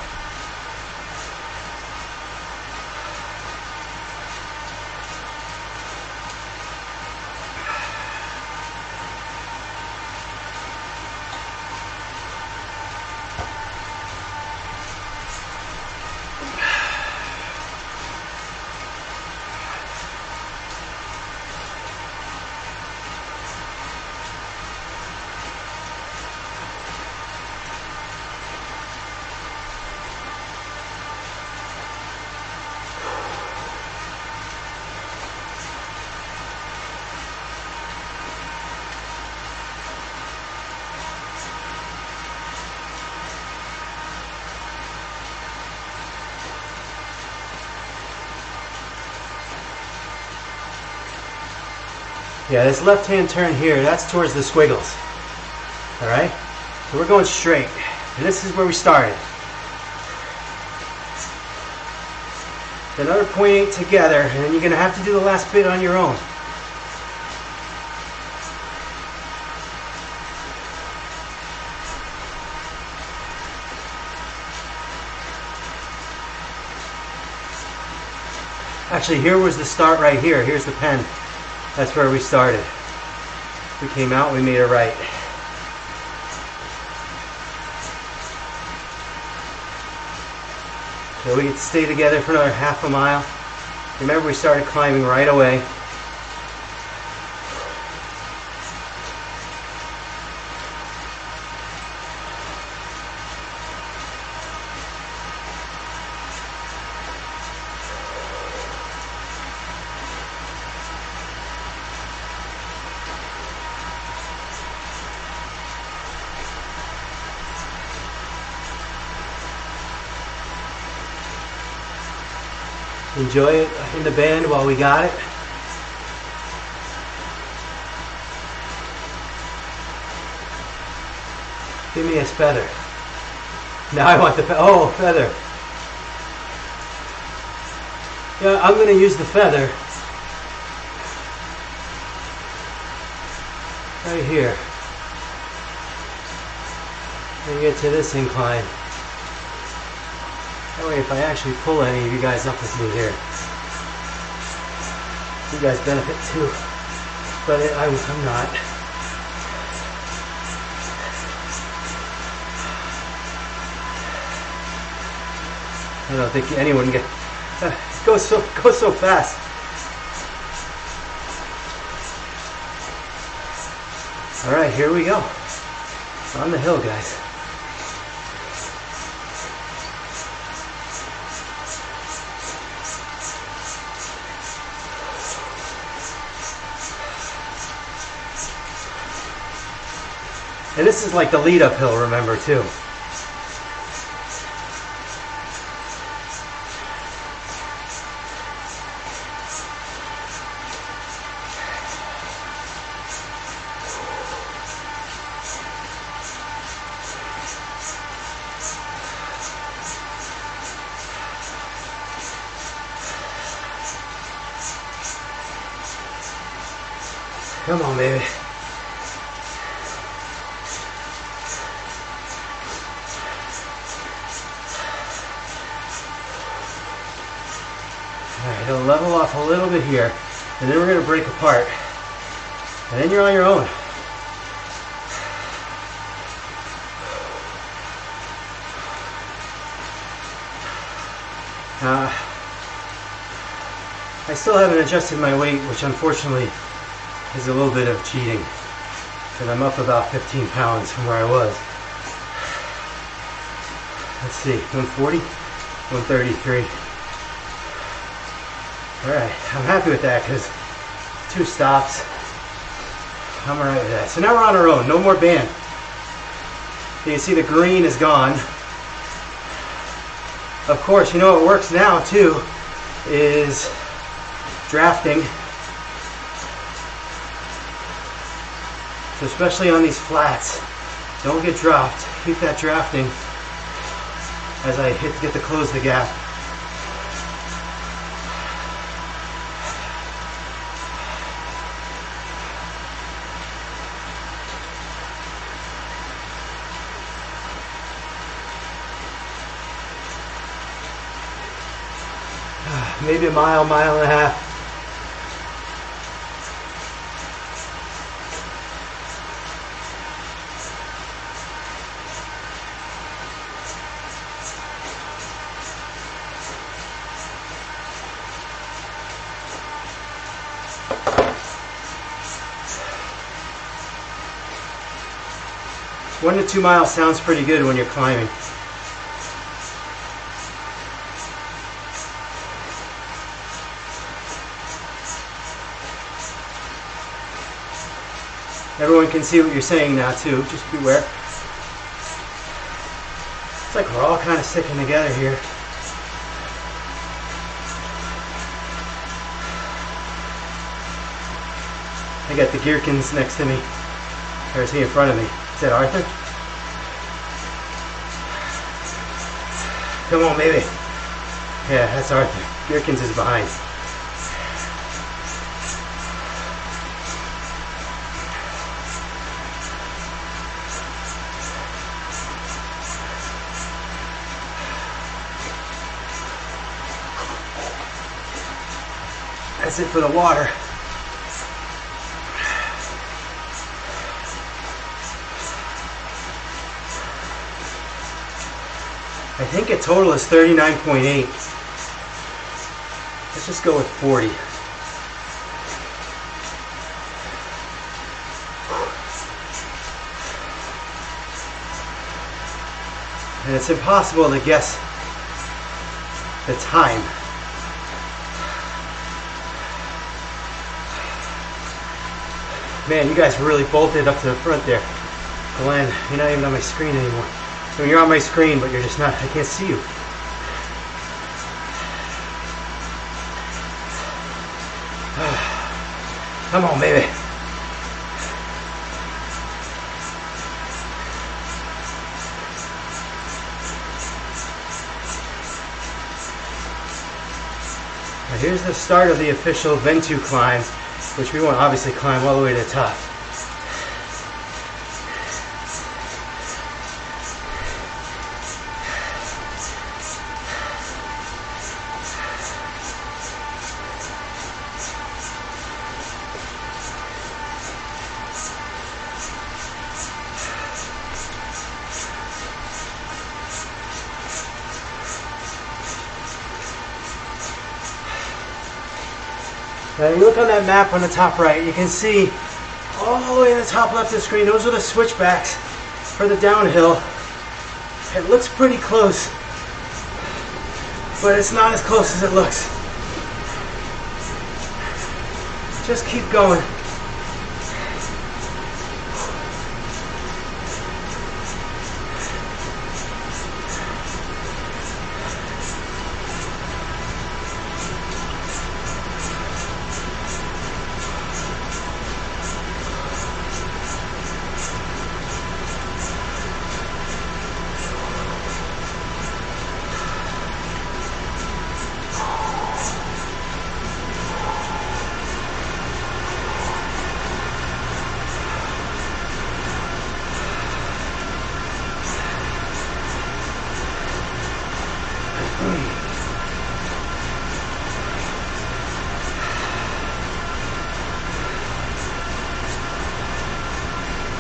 Yeah, this left-hand turn here, that's towards the squiggles. All right? So we're going straight. And this is where we started. Another 0.8 together, and then you're going to have to do the last bit on your own. Actually, here was the start right here. Here's the pen. That's where we started. We came out, we made a right. So we get to stay together for another half a mile. Remember, we started climbing right away. Enjoy it in the band while we got it. Give me a feather. Now I want the feather. Yeah, I'm going to use the feather right here. And get to this incline. That way, if I actually pull any of you guys up with me here, you guys benefit too. But I'm not. I don't think anyone gets. It goes so fast. All right, here we go. On the hill, guys. And this is like the lead uphill, remember, too. Come on, baby. Alright, it'll level off a little bit here, and then we're going to break apart. And then you're on your own. I still haven't adjusted my weight, which unfortunately is a little bit of cheating, because I'm up about 15 pounds from where I was. Let's see, 140, 133. Alright, I'm happy with that because 2 stops. I'm alright with that. So now we're on our own, no more band. You can see the green is gone. Of course, you know what works now too is drafting. So especially on these flats, don't get dropped. Keep that drafting as I get to close the gap. Maybe a mile, mile and a half. One to 2 miles sounds pretty good when you're climbing. Everyone can see what you're saying now too, just beware. It's like we're all kind of sticking together here. I got the Gearkins next to me. Or is he in front of me? Is that Arthur? Come on, baby. Yeah, that's Arthur. Gearkins is behind. That's it for the water. I think a total is 39.8. Let's just go with 40. And it's impossible to guess the time. Man, you guys really bolted up to the front there. Glenn, you're not even on my screen anymore. I mean, you're on my screen, but you're just not, I can't see you. Come on, baby. Now here's the start of the official Ventoux climb, which we won't obviously climb all the way to the top. Now you look on that map on the top right, you can see all the way in the top left of the screen, those are the switchbacks for the downhill. It looks pretty close, but it's not as close as it looks. Just keep going.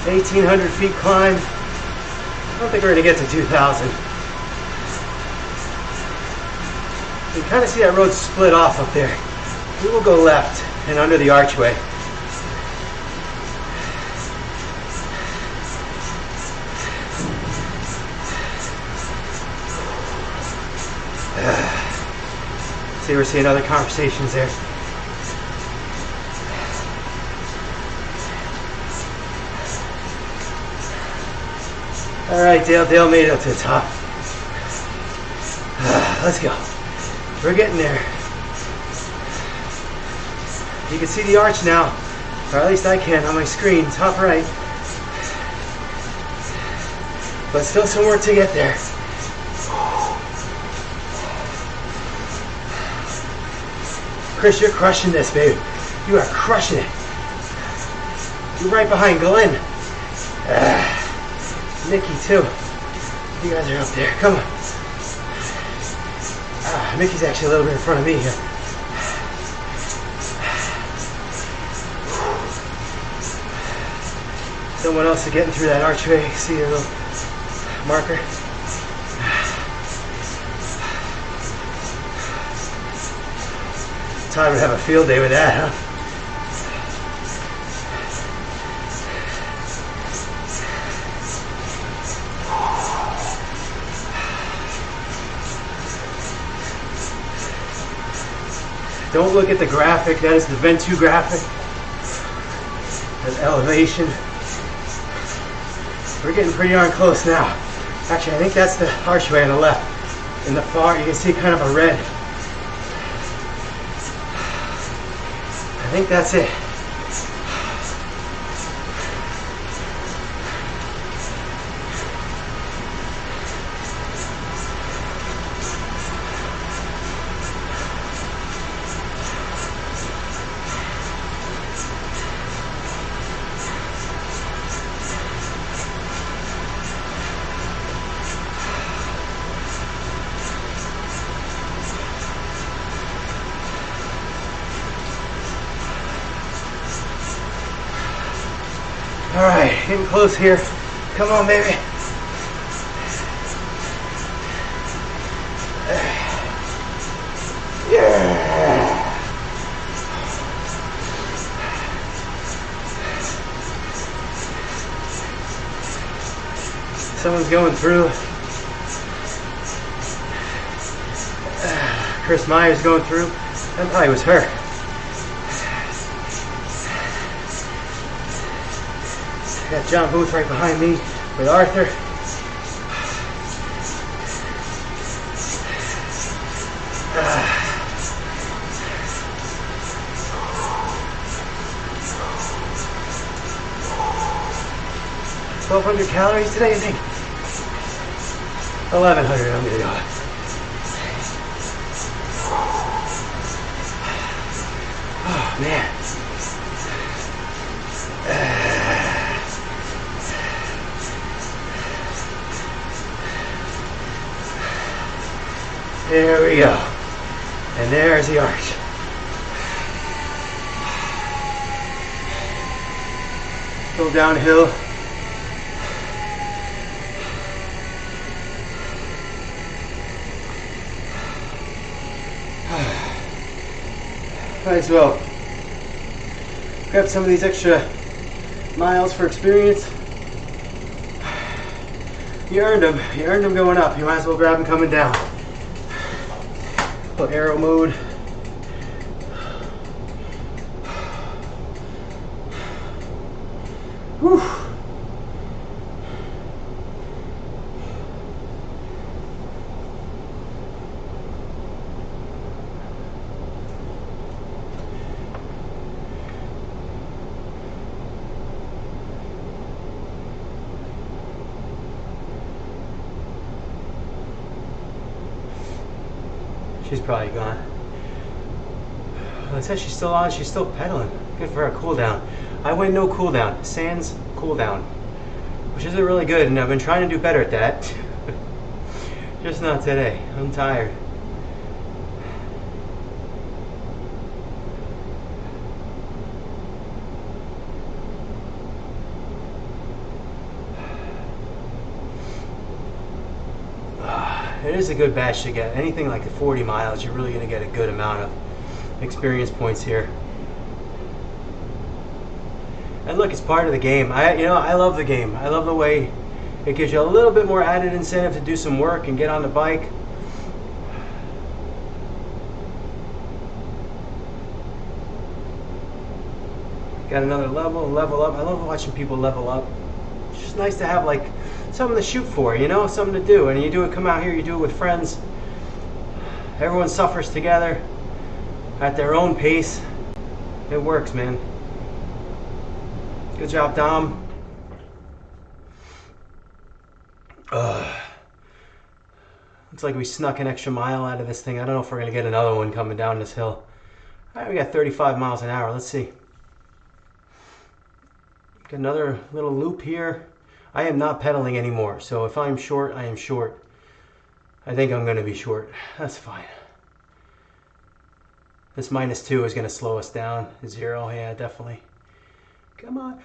It's 1,800 feet climb. I don't think we're going to get to 2,000. You can kind of see that road split off up there. We will go left and under the archway. See, we're seeing other conversations there. All right, Dale made it up to the top. Let's go. We're getting there. You can see the arch now, or at least I can on my screen, top right. But still some work to get there. Chris, you're crushing this, baby. You are crushing it. You're right behind Glenn. Nikki, too. You guys are up there. Come on. Nikki's actually a little bit in front of me here. Someone else is getting through that archway. See your little marker? Todd would have a field day with that, huh? Don't look at the graphic. That is the Ventu graphic. That's elevation. We're getting pretty darn close now. Actually, I think that's the archway on the left. In the far, you can see kind of a red. I think that's it. All right, getting close here. Come on, baby. Yeah. Someone's going through. Chris Myers going through. That probably was her. Got John Booth right behind me with Arthur. Uh, 1,200 calories today, I think. 1,100, I'm gonna go. Oh man. There we go. And there's the arch. Go downhill. Might as well grab some of these extra miles for experience. You earned them. You earned them going up. You might as well grab them coming down. Put arrow mode. Whew. She's probably gone. Well, it says she's still on. She's still pedaling. Good for her cooldown. I went no cooldown. Sans cooldown, which isn't really good, and I've been trying to do better at that. Just not today. I'm tired. It is a good batch to get. Anything like the 40 miles, you're really going to get a good amount of experience points here. And look, it's part of the game. I love the game. I love the way it gives you a little bit more added incentive to do some work and get on the bike. Got another level up. I love watching people level up. It's just nice to have like something to shoot for, you know, something to do. And you do it, come out here, you do it with friends. Everyone suffers together at their own pace. It works, man. Good job, Dom. Looks like we snuck an extra mile out of this thing. I don't know if we're gonna get another one coming down this hill. All right, we got 35 miles an hour. Let's see. Got another little loop here. I am not pedaling anymore, so if I'm short, I am short. I think I'm going to be short. That's fine. This -2 is going to slow us down. 0, yeah, definitely. Come on.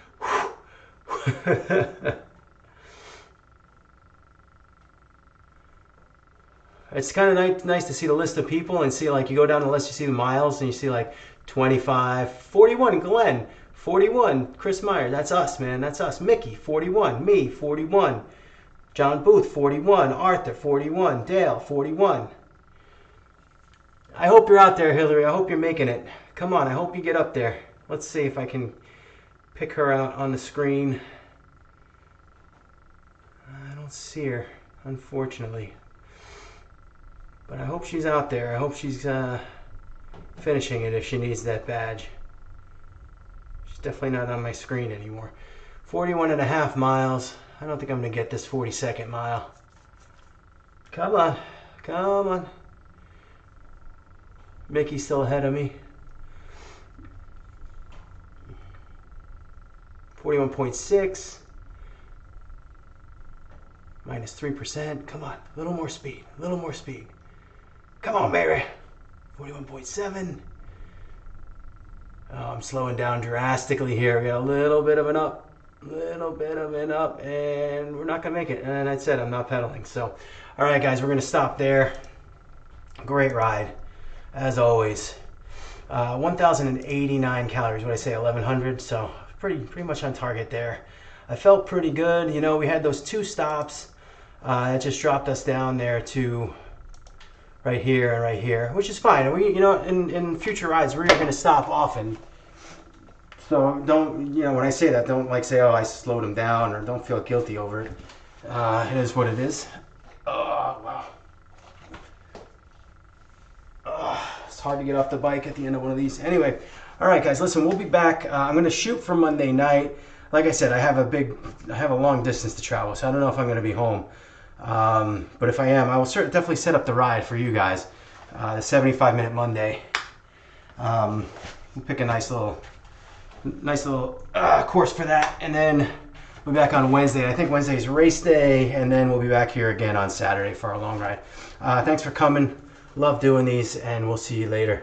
It's kind of nice to see the list of people and see, like, you go down the list, you see the miles, and you see like 25, 41, Glenn, 41, Chris Meyer, that's us, man, that's us. Mickey, 41, me, 41, John Booth, 41, Arthur, 41, Dale, 41. I hope you're out there, Hillary. I hope you're making it. Come on, I hope you get up there. Let's see if I can pick her out on the screen. I don't see her, unfortunately. But I hope she's out there. I hope she's finishing it if she needs that badge. She's definitely not on my screen anymore. 41.5 miles. I don't think I'm going to get this 42nd mile. Come on. Come on. Mickey's still ahead of me. 41.6. -3%. Come on. A little more speed. A little more speed. Come on, Mary. 41.7. Oh, I'm slowing down drastically here. We got a little bit of an up. Little bit of an up. And we're not going to make it. And I said I'm not pedaling. So, all right, guys. We're going to stop there. Great ride. As always. 1,089 calories. What did I say? 1,100. So, pretty much on target there. I felt pretty good. You know, we had those 2 stops. It just dropped us down there to right here and right here, which is fine. We, you know, in future rides, we're going to stop often. So don't, you know, when I say that, don't like say, oh, I slowed them down, or don't feel guilty over it. It is what it is. Oh, wow. Oh, it's hard to get off the bike at the end of one of these. Anyway, all right, guys, listen, we'll be back. I'm going to shoot for Monday night. Like I said, I have a long distance to travel, so I don't know if I'm going to be home. But if I am, I will definitely set up the ride for you guys. The 75-minute Monday. We'll pick a nice little course for that, and then we'll be back on Wednesday. I think Wednesday is race day, and then we'll be back here again on Saturday for our long ride. Thanks for coming. Love doing these, and we'll see you later.